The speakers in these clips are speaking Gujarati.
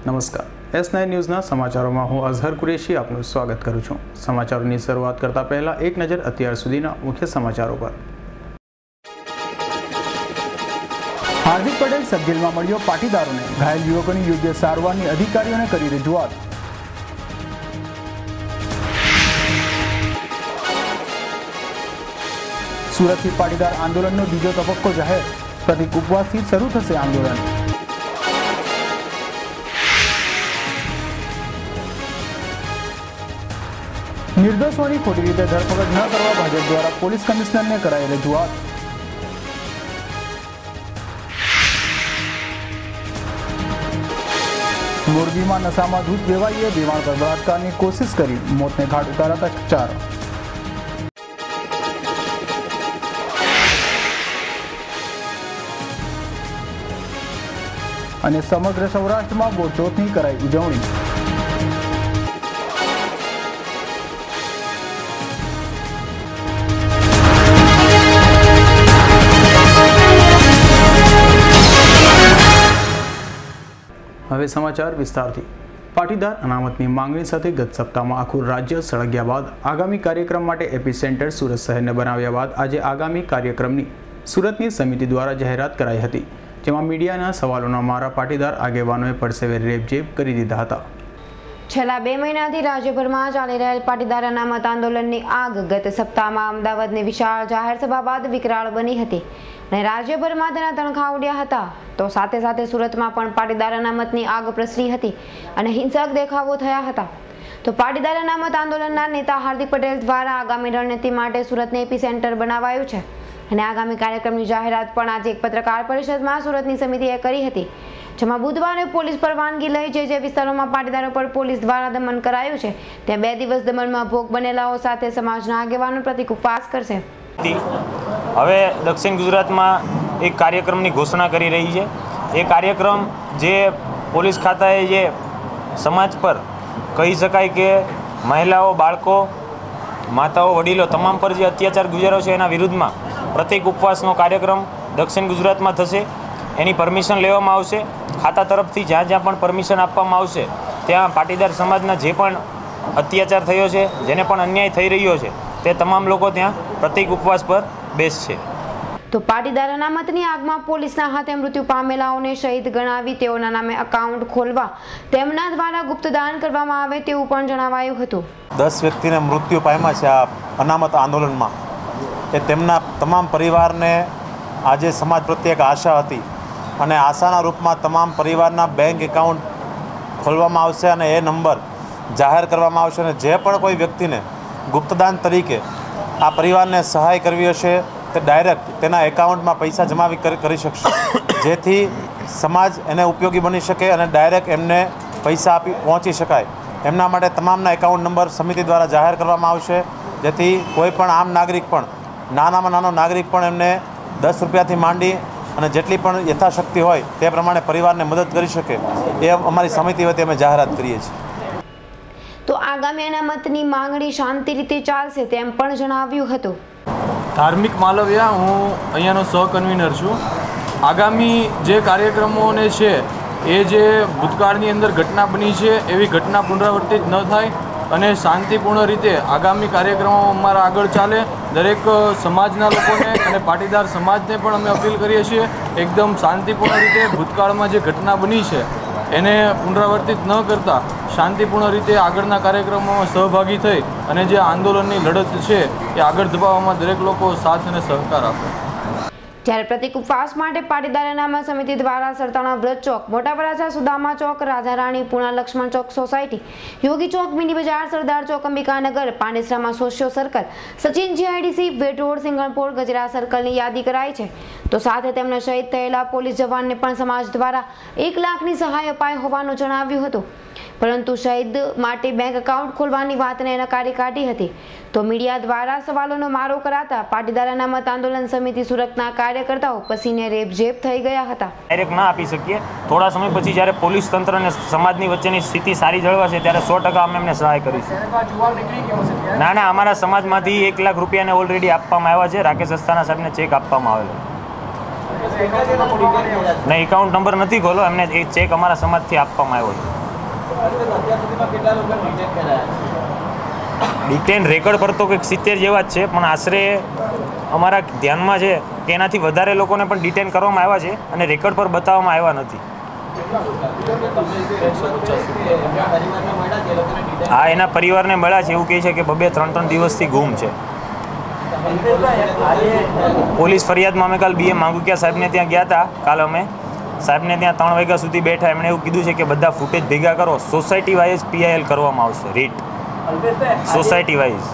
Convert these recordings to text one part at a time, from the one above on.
નમસ્કાર, S9 ન્યૂઝના સમાચારોમાં હું અઝહર કુરેશી આપનું સ્વાગત કરું છું। સમાચારોની શરૂઆત કરતા પહેલા એક નજર અત્યાર સુધીના મુખ્ય સમાચારો પર। હાર્દિક પટેલ સબજેલમાં મળ્યો પાટીદારોને, ઘાયલ યુવકોની યોગ્ય સારવારની અધિકારીઓને કરી રજૂઆત। સુરતથી પાટીદાર આંદોલનનો બીજો તબક્કો જાહેર, પ્રતિક ઉપવાસથી શરૂ થશે આંદોલન। નિર્દોષોની ખોટી રીતે ધરપકડ ન કરવા ભાજપ દ્વારા પોલીસ કમિશનરને કરાઈ રજૂઆત। મોરબીમાં નશામાં ધૂત વેવાઈએ વેવાણ પર બળાત્કારની કોશિશ કરી, મોતને ઘાટ ઉતારાતા ચકચાર। અને સમગ્ર સૌરાષ્ટ્રમાં બોરચોથની કરાઈ ઉજવણી। હવે સમાચાર વિસ્તારથી। પાટીદાર અનામતની માંગણી સાથે ગત સપ્તાહમાં આખું રાજ્ય સળગ્યા બાદ આગામી કાર્યક્રમ માટે એપિસેન્ટર સુરત શહેરને બનાવ્યા બાદ આજે આગામી કાર્યક્રમની સુરતની સમિતિ દ્વારા જાહેરાત કરાઈ હતી, જેમાં મીડિયાના સવાલોના મારા પાટીદાર આગેવાનોએ પરસેવે રેબઝેબ કરી દીધા હતા। છેલ્લા 2 મહિનાથી રાજ્યભરમાં ચાલી રહેલ પાટીદાર અનામત આંદોલનની આગ ગત સપ્તાહમાં અમદાવાદની વિશાળ જાહેર સભા બાદ વિકરાળ બની હતી અને રાજ્યભરમાં તેના તણખા ઉડ્યા હતા। તો સાથે સાથે સુરતમાં પણ પાટીદાર અનામતની આગ પ્રસરી હતી અને હિંસક દેખાવો થયા હતા। તો પાટીદાર અનામત આંદોલનના નેતા હાર્દિક પટેલ દ્વારા આગામી રણનીતિ માટે સુરતને એપિસેન્ટર બનાવાયું છે અને આગામી કાર્યક્રમની જાહેરાત પણ આજે એક પત્રકાર પરિષદમાં સુરતની સમિતિએ કરી હતી, જેમાં બુધવારે પોલીસ પરવાનગી લઈ જે વિસ્તારોમાં પાટીદારો પર પોલીસ દ્વારા દમન કરાયું છે ત્યાં 2 દિવસ દમનમાં ભોગ બનેલાઓ સાથે સમાજના આગેવાનો પ્રતિક ઉપવાસ કરશે। હવે દક્ષિણ ગુજરાતમાં એક કાર્યક્રમની ઘોષણા કરી રહી છે। એ કાર્યક્રમ જે પોલીસ ખાતાએ જે સમાજ પર કહી શકાય કે મહિલાઓ, બાળકો, માતાઓ, વડીલો તમામ પર જે અત્યાચાર ગુજાર્યો છે એના વિરુદ્ધમાં પ્રતિક ઉપવાસનો કાર્યક્રમ દક્ષિણ ગુજરાતમાં થશે। એની પરમિશન લેવામાં આવશે ખાતા તરફથી। જ્યાં જ્યાં પણ પરમિશન આપવામાં આવશે ત્યાં પાટીદાર સમાજના જે પણ અત્યાચાર થયો છે, જેને પણ અન્યાય થઈ રહ્યો છે, તે તમામ લોકો ત્યાં પ્રતિક ઉપવાસ પર બેસશે। તો પાટીદાર અનામતની આગમાં પોલીસના હાથે મૃત્યુ પામેલાઓને શહીદ ગણાવી તેઓના નામે એકાઉન્ટ ખોલવા તેમના દ્વારા ગુપ્તદાન કરવામાં આવે તેવું પણ જણાવાયું હતું। 10 વ્યક્તિને મૃત્યુ પામ્યા છે આ અનામત આંદોલનમાં। એ તેમના તમામ પરિવારને આજે સમાજ પ્રત્યે એક આશા હતી અને આશાના રૂપમાં તમામ પરિવારના બેંક એકાઉન્ટ ખોલવામાં આવશે અને એ નંબર જાહેર કરવામાં આવશે અને જે પણ કોઈ વ્યક્તિને ગુપ્તદાન તરીકે આ પરિવારને સહાય કરવી હશે તે ડાયરેક્ટ તેના એકાઉન્ટમાં પૈસા જમાવી કરી શકશે, જેથી સમાજ એને ઉપયોગી બની શકે અને ડાયરેક્ટ એમને પૈસા આપી પહોંચી શકાય। એમના માટે તમામના એકાઉન્ટ નંબર સમિતિ દ્વારા જાહેર કરવામાં આવશે, જેથી કોઈ પણ આમ નાગરિક પણ, નાનામાં નાનો નાગરિક પણ એમને 10 રૂપિયાથી માંડી અને જેટલી પણ યથાશક્તિ હોય તે પ્રમાણે પરિવારને મદદ કરી શકે, એ અમારી સમિતિ વતી અમે જાહેરાત કરીએ છીએ। તો આગામી અનામતની માંગણી શાંતિ રીતે ચાલશે તેમ પણ જણાવ્યું હતું। ધાર્મિક માલવિયા, હું અહીંયાનો સહકન્વીનર છું। આગામી જે કાર્યક્રમોને છે એ જે ભૂતકાળની અંદર ઘટના બની છે એવી ઘટના પુનરાવર્તિત ન થાય અને શાંતિપૂર્ણ રીતે આગામી કાર્યક્રમો અમારા આગળ ચાલે। દરેક સમાજના લોકોને અને પાટીદાર સમાજને પણ અમે અપીલ કરીએ છીએ એકદમ શાંતિપૂર્ણ રીતે ભૂતકાળમાં જે ઘટના બની છે એને પુનરાવર્તિત ન કરતા શાંતિપૂર્ણ રીતે આગળના કાર્યક્રમોમાં સહભાગી થઈ અને જે આંદોલનની લડત છે એ આગળ ધપાવવામાં દરેક લોકો સાથ અને સહકાર આપે। જ્યારે પ્રતિક ઉપવાસ માટે પાટીદાર અનામત સમિતિ દ્વારા સરતાણા વ્રત ચોક, મોટા વરાછા સુદામા ચોક, રાજા રાણી, પૂણા લક્ષ્મણ ચોક સોસાયટી, યોગી ચોક, મિની બજાર, સરદાર ચોક, અંબિકાનગર, પાંડેસરામાં સોશિયો સર્કલ, સચિન જીઆઈડીસી, વેટ રોડ, સિંગણપોળ, ગજરા સર્કલની યાદી કરાઈ છે। તો સાથે તેમના શહીદ થયેલા પોલીસ જવાનને પણ સમાજ દ્વારા 1 લાખની સહાય અપાઈ હોવાનું જણાવ્યું હતું, પરંતુ શહીદ માટે બેંક એકાઉન્ટ ખોલવાની વાતને નકારી કાઢી હતી। તો મીડિયા દ્વારા સવાલોનો મારો કરાતા પાટીદાર અનામત આંદોલન સમિતિ સુરતના કાર્યકર્તાઓ પસીને રેબઝેબ થઈ ગયા હતા। ડાયરેક્ટ ના આપી શકીએ, થોડા સમય પછી જ્યારે પોલીસ તંત્ર અને સમાજની વચ્ચેની સ્થિતિ સારી જળવાશે ત્યારે 100% અમે એમને સહાય કરીશું। ના, અમારા સમાજમાંથી 1 લાખ રૂપિયાને ઓલરેડી આપવામાં આવ્યા છે। રાકેશ અસ્થાના સાહેબને ચેક આપવામાં આવેલો। નહીં, એકાઉન્ટ નંબર નથી ખોલો, એમને એ ચેક અમારા સમાજથી આપવામાં આવ્યો છે. ડિટેન રેકર્ડ પર તો કંઈક 70 જેવા જ છે, પણ આશરે અમારા ધ્યાનમાં છે કે એનાથી વધારે લોકોને પણ ડિટેન કરવામાં આવ્યા છે અને રેકર્ડ પર બતાવવામાં આવ્યા નથી. હા, એના પરિવારને મળ્યા છે, એવું કહે છે કે 2-3 દિવસથી ગુમ છે. પોલીસ ફરિયાદમાં અમે કાલ BM માંગુકિયા સાહેબને ત્યાં ગયા હતા. કાલ અમે સાહેબને ત્યાં 3 વાગ્યા સુધી બેઠા. એમણે એવું કીધું છે કે બધા ફૂટેજ ભેગા કરો, સોસાયટી વાઇઝ PIL કરવામાં આવશે, રીટ સોસાયટી વાઇઝ.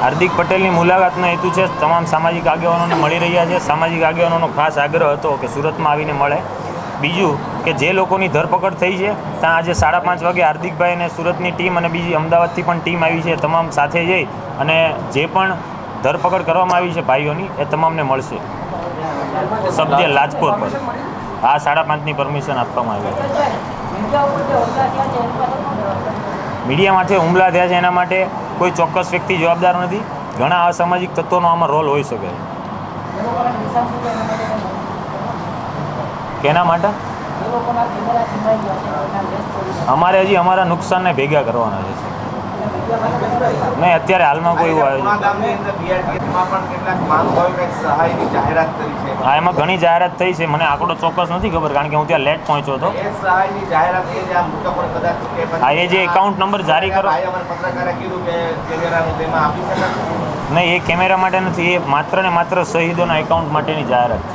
હાર્દિક પટેલની મુલાકાતનો હેતુ છે તમામ સામાજિક આગેવાનોને મળી રહ્યા છે. સામાજિક આગેવાનોનો ખાસ આગ્રહ હતો કે સુરતમાં આવીને મળે. બીજું કે જે લોકોની ધરપકડ થઈ છે ત્યાં આજે 5:30 વાગે હાર્દિકભાઈ અને સુરતની ટીમ અને બીજી અમદાવાદથી પણ ટીમ આવી છે. તમામ સાથે જઈ અને જે પણ ધરપકડ કરવામાં આવી છે ભાઈઓની એ તમામને મળશે. સબજેલ લાજપોર પર આ 5:30ની પરમિશન આપવામાં આવી છે. મીડિયામાંથી હુમલા થયા છે એના માટે કોઈ ચોક્કસ વ્યક્તિ જવાબદાર નથી. ઘણા અસામાજિક તત્વોનો આમાં રોલ હોઈ શકે. કેના માટે અમારે હજી અમારા નુકસાનને ભેગા કરવાના છે. નહીં, અત્યારે હાલમાં કોઈ એવું આયોજન. હા, એમાં ઘણી જાહેરાત થઈ છે. મને આંકડો ચોક્કસ નથી ખબર, કારણ કે હું ત્યાં લેટ પહોંચ્યો હતો. હા, એ જે એકાઉન્ટ નંબર જારી કરો, નહીં, એ કેમેરા માટે નથી, એ માત્ર ને માત્ર શહીદોના એકાઉન્ટ માટેની જાહેરાત છે.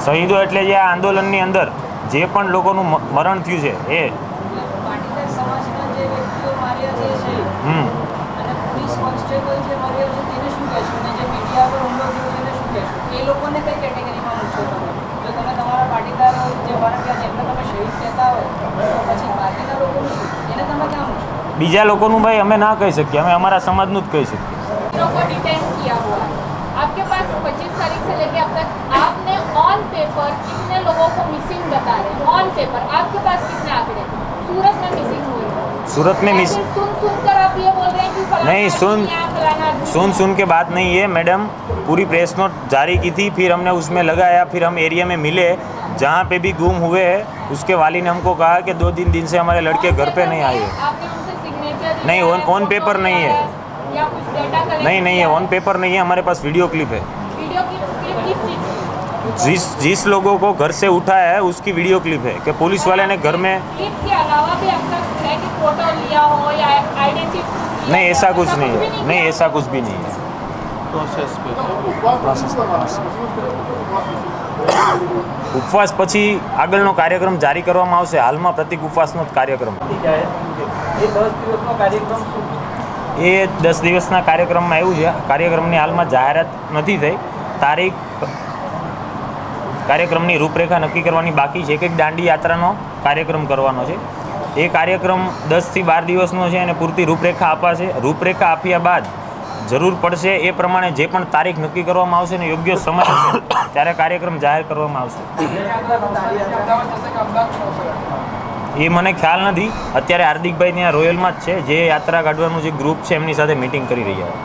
શહીદો એટલે જે આ આંદોલનની અંદર જે પણ લોકોનું મરણ થયું છે એ બીજા લોકોનું ભાઈ અમે ના કહી શકીએ, અમે અમારા સમાજનું જ કહી શકીએ. आपके पास 25 तारीख से लेके अब तक आपने ऑन पेपर कितने लोगों को मिसिंग बता रहे हैं? ऑन पेपर आपके पास कितने आंकड़े सूरत में मिसिंग हुए? सूरत में सुन कर आप ये बोल रहे हैं कि नहीं, सुन के बात नहीं है मैडम. पूरी प्रेस नोट जारी की थी, फिर हमने उसमें लगाया, फिर हम एरिया में मिले जहाँ पे भी गुम हुए हैं. उसके वाली ने हमको कहा कि 2-3 दिन से हमारे लड़के घर पे नहीं आए. नहीं, ऑन पेपर नहीं है, नहीं है, ऑन पेपर नहीं है. हमारे पास वीडियो क्लिप है. जिस लोगों को घर से उठाया है उसकी वीडियो क्लिप है कि पुलिस वाले ने घर में. क्लिप के अलावा भी आपका फोटो लिया हो या आइडेंटिटी? नहीं, ऐसा कुछ नहीं है, नहीं, ऐसा कुछ भी नहीं है. ઉપવાસ પછી આગળનો કાર્યક્રમ જારી કરવામાં આવશે. હાલમાં પ્રતિક ઉપવાસનો જ કાર્યક્રમ. એ 10 દિવસના કાર્યક્રમમાં એવું છે, કાર્યક્રમની હાલમાં જાહેરાત નથી થઈ. તારીખ કાર્યક્રમની રૂપરેખા નક્કી કરવાની બાકી છે. એક દાંડી યાત્રાનો કાર્યક્રમ કરવાનો છે. એ કાર્યક્રમ 10 થી 12 દિવસનો છે અને પૂરતી રૂપરેખા અપાશે. રૂપરેખા આપ્યા બાદ જરૂર પડશે એ પ્રમાણે જે પણ તારીખ નક્કી કરવામાં આવશે ને યોગ્ય સમય હશે ત્યારે કાર્યક્રમ જાહેર કરવામાં આવશે. એ મને ખ્યાલ નથી. અત્યારે હાર્દિકભાઈ ત્યાં રોયલમાં જ છે, જે યાત્રા કાઢવાનું જે ગ્રુપ છે એમની સાથે મીટિંગ કરી રહ્યા છે.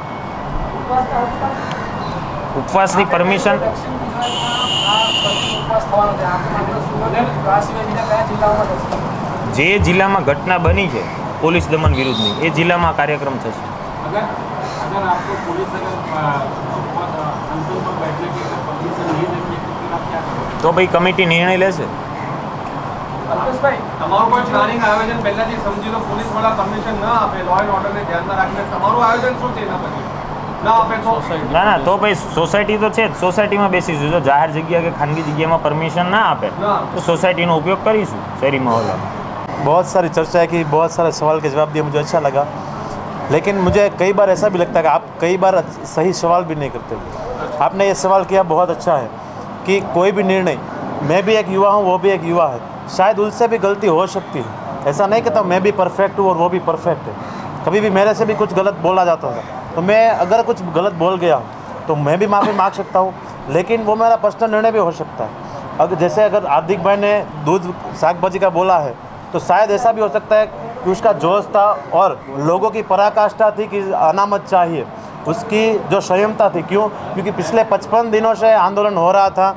ઉપવાસની પરમિશન જે જિલ્લામાં ઘટના બની છે પોલીસ દમન વિરુદ્ધની એ જિલ્લામાં કાર્યક્રમ થશે. તો ભાઈ કમિટી નિર્ણય લેશે. તમારું કોઈ પ્લાનિંગ આયોજન પહેલાથી સમજી લો, પોલીસ વાળા પરમિશન ન આપે, લો એન્ડ ઓર્ડરને ધ્યાનમાં રાખીને તમારું આયોજન શું છે એના પછી ના આપે તો? ના, તો ભાઈ સોસાયટી તો છે જ, સોસાયટીમાં બેસીશું. જો જાહેર જગ્યા કે ખાનગી જગ્યામાં પરમિશન ના આપે तो सोसाइटी નો उपयोग કરીશું शहरी माहौल में. बहुत सारी चर्चा की, बहुत सारे सवाल के जवाब दिए, मुझे अच्छा लगा. लेकिन मुझे कई बार ऐसा भी लगता है कि आप कई बार सही सवाल भी नहीं करते. आपने ये सवाल किया, बहुत अच्छा है कि कोई भी निर्णय, मैं भी एक युवा हूँ, वो भी एक युवा है, शायद उनसे भी गलती हो सकती है. ऐसा नहीं कहता मैं भी परफेक्ट हूँ और वो भी परफेक्ट है. कभी भी मेरे से भी कुछ गलत बोला जाता है, तो मैं अगर कुछ गलत बोल गया तो मैं भी माफ़ी मांग सकता हूँ, लेकिन वो मेरा पर्सनल निर्णय भी हो सकता है. अगर हार्दिक भाई ने दूध शाक भाजी का बोला है तो शायद ऐसा भी हो सकता है कि उसका जोश था और लोगों की पराकाष्ठा थी कि अनामत चाहिए, उसकी जो संयमता थी। क्यों? क्योंकि पिछले 55 दिनों से आंदोलन हो रहा था,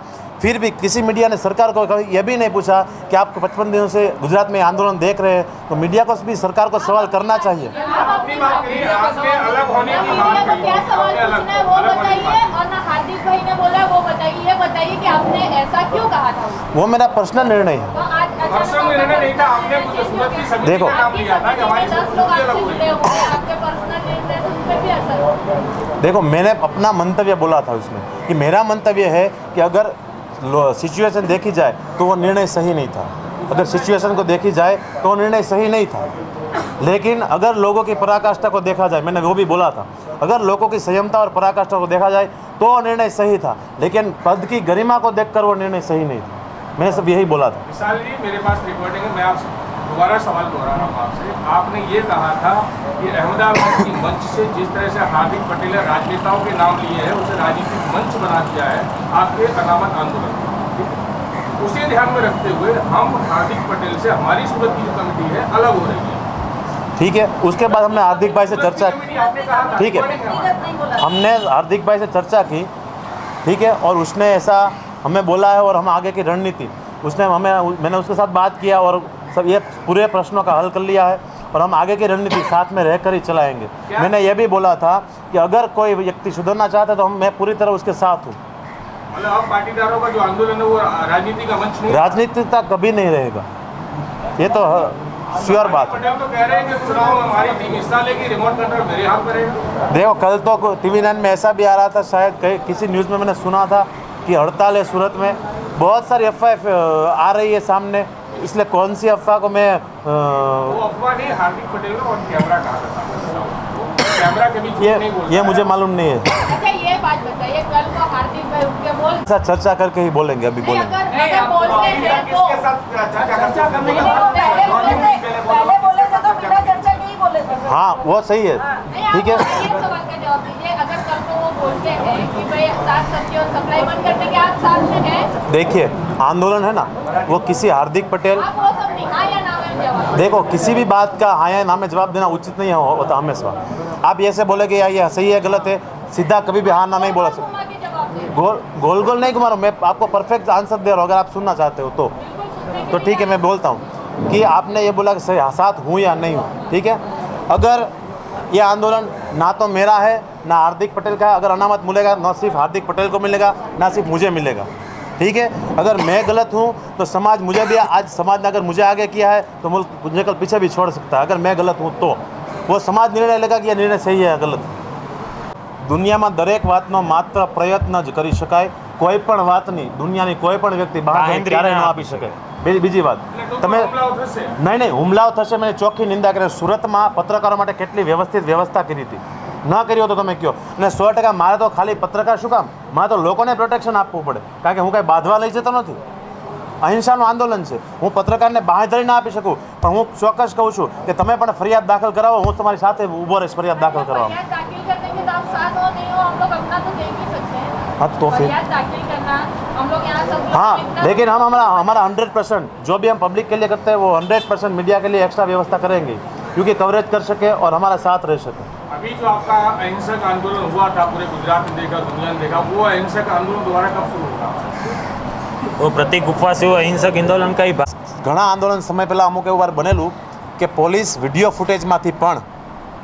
फिर भी किसी मीडिया ने सरकार को कभी यह भी नहीं पूछा कि आप 55 दिनों से गुजरात में आंदोलन देख रहे हैं, तो मीडिया को भी सरकार को सवाल करना चाहिए। अपनी बात करिए, आपके अलग होने की बात करिए। क्या सवाल पूछना है वो बताइए, और ना हार्दिक भाई ने बोला वो बताइए। ये बताइए कि आपने ऐसा क्यों कहा था? वो मेरा पर्सनल निर्णय है। तो आज पर्सनल निर्णय नहीं था, आपने सूरत की समिति देखो, का नाम लिया था कि हमारी 10 लोग आपसे जुड़े हुए हैं, आपके पर्सनल निर्णय से उन पे भी असर हो। देखो, मैंने अपना मंतव्य बोला था उसमें कि मेरा मंतव्य है कि अगर सिचुएशन देखी जाए तो वो निर्णय सही नहीं था। अगर सिचुएशन को देखी जाए तो वो निर्णय सही नहीं था, लेकिन अगर लोगों की पराकाष्ठा को देखा जाए, मैंने वो भी बोला था, अगर लोगों की संयमता और पराकाष्ठा को देखा जाए तो वो निर्णय सही था, लेकिन पद की गरिमा को देखकर वो निर्णय सही नहीं था। मैंने सब यही बोला था। विशाल जी, मेरे पास रिकॉर्डिंग है, मैं आपसे दोबारा सवाल दोहरा रहा हूँ आपसे। आपने ये कहा था कि अहमदाबाद की मंच से जिस तरह से हार्दिक पटेल ने राजनेताओं के नाम लिए हैं, उसे राजनीतिक मंच बना दिया है आपके अनामत आंदोलन। उसे ध्यान में रखते हुए हम हार्दिक पटेल से हमारी सूरत की जो कमेटी है अलग हो रही है। ठीक है, उसके बाद हमने हार्दिक भाई से चर्चा, ठीक है, हमने हार्दिक भाई से चर्चा की, ठीक है, और उसने ऐसा हमें बोला है और हम आगे की रणनीति उसने मैंने उसके साथ बात किया और सब ये पूरे प्रश्नों का हल कर लिया है और हम आगे की रणनीति साथ में रहकर ही चलाएंगे। मैंने ये भी बोला था कि अगर कोई व्यक्ति सुधरना चाहता है तो मैं पूरी तरह उसके साथ हूँ। मतलब अब पाटीदारों का जो आंदोलन है वो राजनीति का मंच नहीं, राजनीतिकता कभी नहीं रहेगा, ये तो श्योर बात है। पटेल तो कह रहे हैं कि चुनाव में हमारी टीम हिस्सा लेगी, रिमोट कंट्रोल मेरे हाथ में रहेगा। देखो, कल तो TV9 में ऐसा भी आ रहा था, शायद किसी न्यूज़ में मैंने सुना था कि हड़ताल है सूरत में, बहुत सारी अफवाह आ रही है सामने, इसलिए कौन सी अफवाह को मैं वो अफवाह नहीं, हार्दिक पटेल ने और कैमरा कहा था, कैमरा के बीच नहीं बोल ये मुझे मालूम नहीं है। अच्छा, ये बात बताइए, कल को हार्दिक भाई उठ के बोल, ऐसा चर्चा करके ही बोलेंगे, अभी बोलेंगे। अगर बोलते हैं तो पहले बोले थे तो बिना चर्चा के ही बोले थे। हाँ, वो सही है, ठीक है। ये सवाल का जवाब दीजिए, अगर कल को वो बोलते हैं कि भाई साथ सब्जी और सप्लाई बंद करने के आप साथ में हैं, देखिए, आंदोलन है ना, वो किसी हार्दिक पटेल, आप वो सब नहीं, हाँ या ना में जवाब। देखो, किसी भी बात का हाँ या ना में जवाब देना उचित नहीं होता हमेशा। आप ऐसे बोले कि ये सही है गलत है, सीधा कभी भी हाँ ना नहीं बोला सकते। घुमा के जवाब दे, गोल गोल नहीं घुमा रहा हूँ, मैं आपको परफेक्ट आंसर दे रहा हूँ। अगर आप सुनना चाहते हो बिल्कुल सुनने के तो लिए ठीक है, मैं बोलता हूँ कि आपने ये बोला कि सही साथ हूँ या नहीं हूँ, ठीक है। अगर ये आंदोलन ना तो मेरा है ना हार्दिक पटेल का है, अगर अनामत मिलेगा ना सिर्फ हार्दिक पटेल को मिलेगा ना सिर्फ मुझे मिलेगा, ठीक है। अगर मैं गलत हूँ तो समाज मुझे भी, आज समाज ने अगर मुझे आगे किया है तो मुल्क मुझे कल पीछे भी छोड़ सकता है। अगर मैं गलत हूँ तो वो समाज निर्णय लेगा कि यह निर्णय सही है या गलत। દુનિયામાં દરેક વાતનો માત્ર પ્રયત્ન જ કરી શકાય, કોઈ પણ વાતની દુનિયાની કોઈ પણ વ્યક્તિ બહાર ક્યારેય ન આપી શકે। બીજી વાત, તમે નહીં હુમલાઓ થશે, મેં ચોખ્ખી નિંદા કરી। સુરતમાં પત્રકારો માટે કેટલી વ્યવસ્થિત વ્યવસ્થા કરી હતી, ન કરી હોય તો તમે કહો। અને 100% મારે તો ખાલી પત્રકાર શું કામ, મારે તો લોકોને પ્રોટેક્શન આપવું પડે, કારણ કે હું કાંઈ બાંધવા લઈ જતો નથી। અહિંસાનું આંદોલન છે, હું પત્રકારને બાંહેધરી ના આપી શકું, પણ હું ચોક્કસ કહું છું કે તમે પણ ફરિયાદ દાખલ કરાવો, હું તમારી સાથે ઊભો રહીશ ફરિયાદ દાખલ કરવામાં। फरियाद दाखिल करने के तो आप साथ हो नहीं हो, हम लोग अपना तो देख ही सकते हैं। हाँ, तो फिर फरियाद दाखिल करना, हम लोग यहाँ सब लोग हाँ, इतना- लेकिन हम हमारा 100% जो भी हम पब्लिक के लिए करते हैं वो 100% मीडिया के लिए एक्स्ट्रा व्यवस्था करेंगे, क्योंकि कवरेज कर सके और हमारा साथ रह सके। अभी जो आपका अहिंसक आंदोलन हुआ था, पूरे गुजरात में देखा, दुनिया ने देखा, वो अहिंसक आंदोलन दोबारा कब शुरू होगा? वो प्रतीक उपवास एवं अहिंसक आंदोलन का ही भाग। ઘણા આંદોલન સમય પહેલાં અમુક એવું વાર બનેલું કે પોલીસ વિડીયો ફૂટેજમાંથી પણ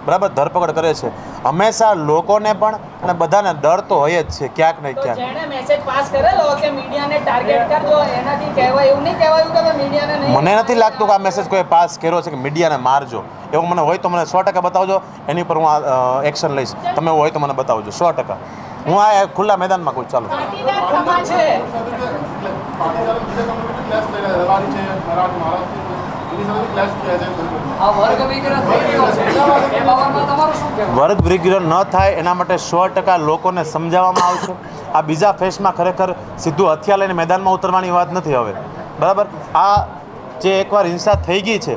બરાબર ધરપકડ કરે છે। હંમેશા લોકોને પણ અને બધાને ડર તો હોય જ છે ક્યાંક ને તો ક્યાંક। જેણે મેસેજ પાસ કરેલો કે મીડિયાને ટાર્ગેટ કરજો, એનાથી કહેવાય એવું નહીં કહેવાયું કે ભાઈ મીડિયાને નહીં। મને નથી લાગતું કે આ મેસેજ કોઈ પાસ કર્યો છે કે મીડિયાને મારજો, એવું મને હોય તો મને 100% બતાવજો, એની પર હું એક્શન લઈશ। તમે એવું હોય તો મને બતાવજો 100%। હું આ ખુલ્લા મેદાનમાં કહું, ચાલો। पाटीदार समाज છે આ વર્ગ વિગ્રહ થઈ ગયો છે, એ બાબતમાં તમારું શું કહેવું? વર્ગ વિગ્રહ ન થાય એના માટે 100% લોકોને સમજાવવામાં આવશે। આ બીજા ફેસમાં ખરેખર સીધું હથિયાર લઈને મેદાનમાં ઉતરવાની વાત નથી હવે, બરાબર। આ જે એકવાર હિંસા થઈ ગઈ છે,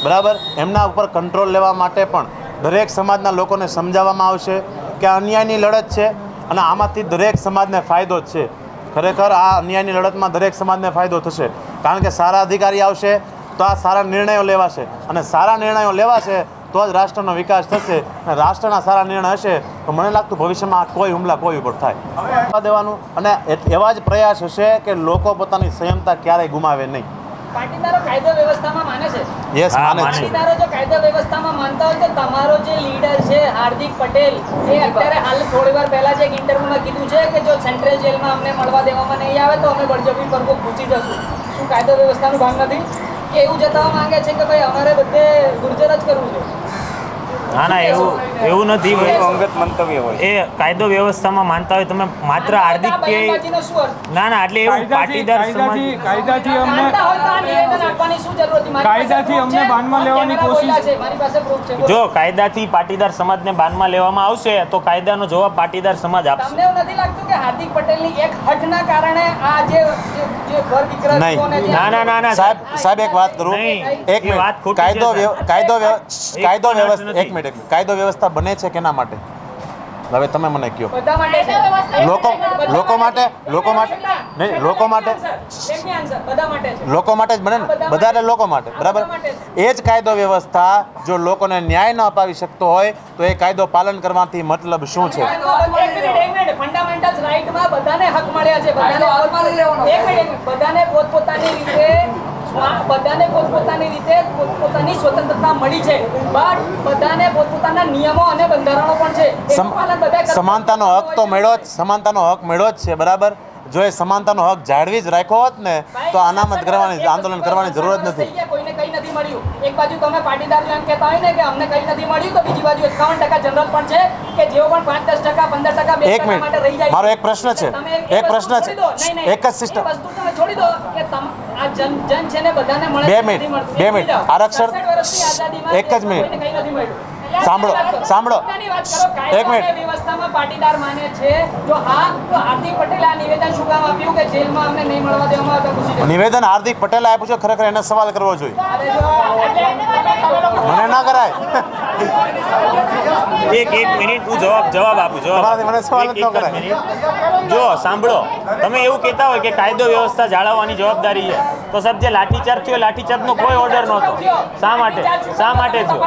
બરાબર, એમના ઉપર કંટ્રોલ લેવા માટે પણ દરેક સમાજના લોકોને સમજાવવામાં આવશે કે અન્યાયની લડત છે અને આમાંથી દરેક સમાજને ફાયદો જ છે। ખરેખર આ અન્યાયની લડતમાં દરેક સમાજને ફાયદો થશે, કારણ કે સારા અધિકારી આવશે, તો આ સારા નિર્ણયો લેવાશે, અને સારા નિર્ણયો લેવાશે તો જ રાષ્ટ્રનો વિકાસ થશે, અને રાષ્ટ્રના સારા નિર્ણય હશે તો મને લાગતું ભવિષ્યમાં કોઈ હુમલા કોઈ ઉપર થાય દેવાનું, અને એવા જ પ્રયાસ હશે કે લોકો પોતાની સંયમતા ક્યારેય ગુમાવે નહીં. પાટીદારો કાયદો વ્યવસ્થામાં માને છે? યસ, માને છે. પાટીદારો જો કાયદો વ્યવસ્થામાં માનતા હોય તો તમારો જે લીડર છે હાર્દિક પટેલ, એ અત્યારે હાલ થોડી વાર પહેલા જ એક ઇન્ટરવ્યુમાં કીધું છે કે જો સેન્ટ્રલ જેલમાં અમને મળવા દેવામાં નહીં આવે તો અમે બળજબરી પર પૂછી જશું. શું કાયદો વ્યવસ્થાનું ભાન નથી કે એવું જતાવવા માંગે છે કે ભાઈ અમારે બધે ગુર્જર જ કરવું છે? ના ના, એવું નથી. અંગત મંતવ્ય હોય. એ કાયદો વ્યવસ્થામાં માનતા હોય તમે માત્ર હાર્દિક કે ના ના, એટલે એવું પાટીદાર કાયદાથી અમને બાનમાં લેવાની કોશિશ. જો કાયદાથી પાટીદાર સમાજને બાનમાં લેવામાં આવશે તો કાયદાનો જવાબ પાટીદાર સમાજ આપશે. તમને એવું નથી લાગતું કે હાર્દિક પટેલની એક હઠના કારણે આ જે ઘર દીકરા ના ના ના ના સાહેબ એક વાત કરું, એક મિનિટ. કાયદો વ્યવસ્થા બને છે કેના માટે? હવે તમે મને કહો. લોકો માટે જ બને ને, બધા લોકો માટે, બરાબર? એ જ કાયદો વ્યવસ્થા જો લોકોને ન્યાય ન અપાવી શકતો હોય તો એ કાયદો પાલન કરવાથી મતલબ શું છે? ફંડામેન્ટલ રાઈટમાં બધાને હક મળ્યા છે, બધાને પોતપોતાની રીતે પોતપોતાની સ્વતંત્રતા મળી છે, બટ બધાને પોતપોતાના નિયમો અને બંધારણો પણ છે. સમાનતાનો હક તો મળ્યો જ, સમાનતાનો હક મળ્યો જ છે, બરાબર? જો એ સમાનતાનો હક જાળવી જ રાખ્યો હોત ને તો અનામત કરવાની, આંદોલન કરવાની જરૂર જ નથી. કોઈને કંઈ નથી મળ્યું. એક બાજુ તમે પાટીદાર એમ કહેતા હોય ને કે અમને કંઈ નથી મળ્યું, તો બીજી બાજુ 51% જનરલ પણ છે કે જેઓ પણ 5-10%, 15%, 2% માટે રહી જાય. મારો એક પ્રશ્ન છે, એક જ સિસ્ટમ વસ્તુ તમે છોડી દો કે આ જન છે ને બધાને મળે. 2 મિનિટ આરક્ષણ, એક જ મિનિટ સાંભળો, એક મિનિટ. વ્યવસ્થામાં પાટીદાર માને છે જો હા તો હાર્દિક પટેલે આ નિવેદન શું કામ આપ્યું કે જેલમાં અમને નહીં મળવા દેવામાં આવતા? નિવેદન હાર્દિક પટેલે આપ્યું છે, ખરેખર એને સવાલ કરવો જોઈએ, મને ના કરાય. એક મિનિટ હું જવાબ આપું. મને સવાલ જ ન કરાય. જો સાંભળો, તમે એવું કહેતા હોય કે કાયદો વ્યવસ્થા જાળવવાની જવાબદારી છે, તો સાહેબ જે લાઠીચાર્જ થયો, લાઠીચાર્જનો કોઈ ઓર્ડર નહોતો. શા માટે થયો?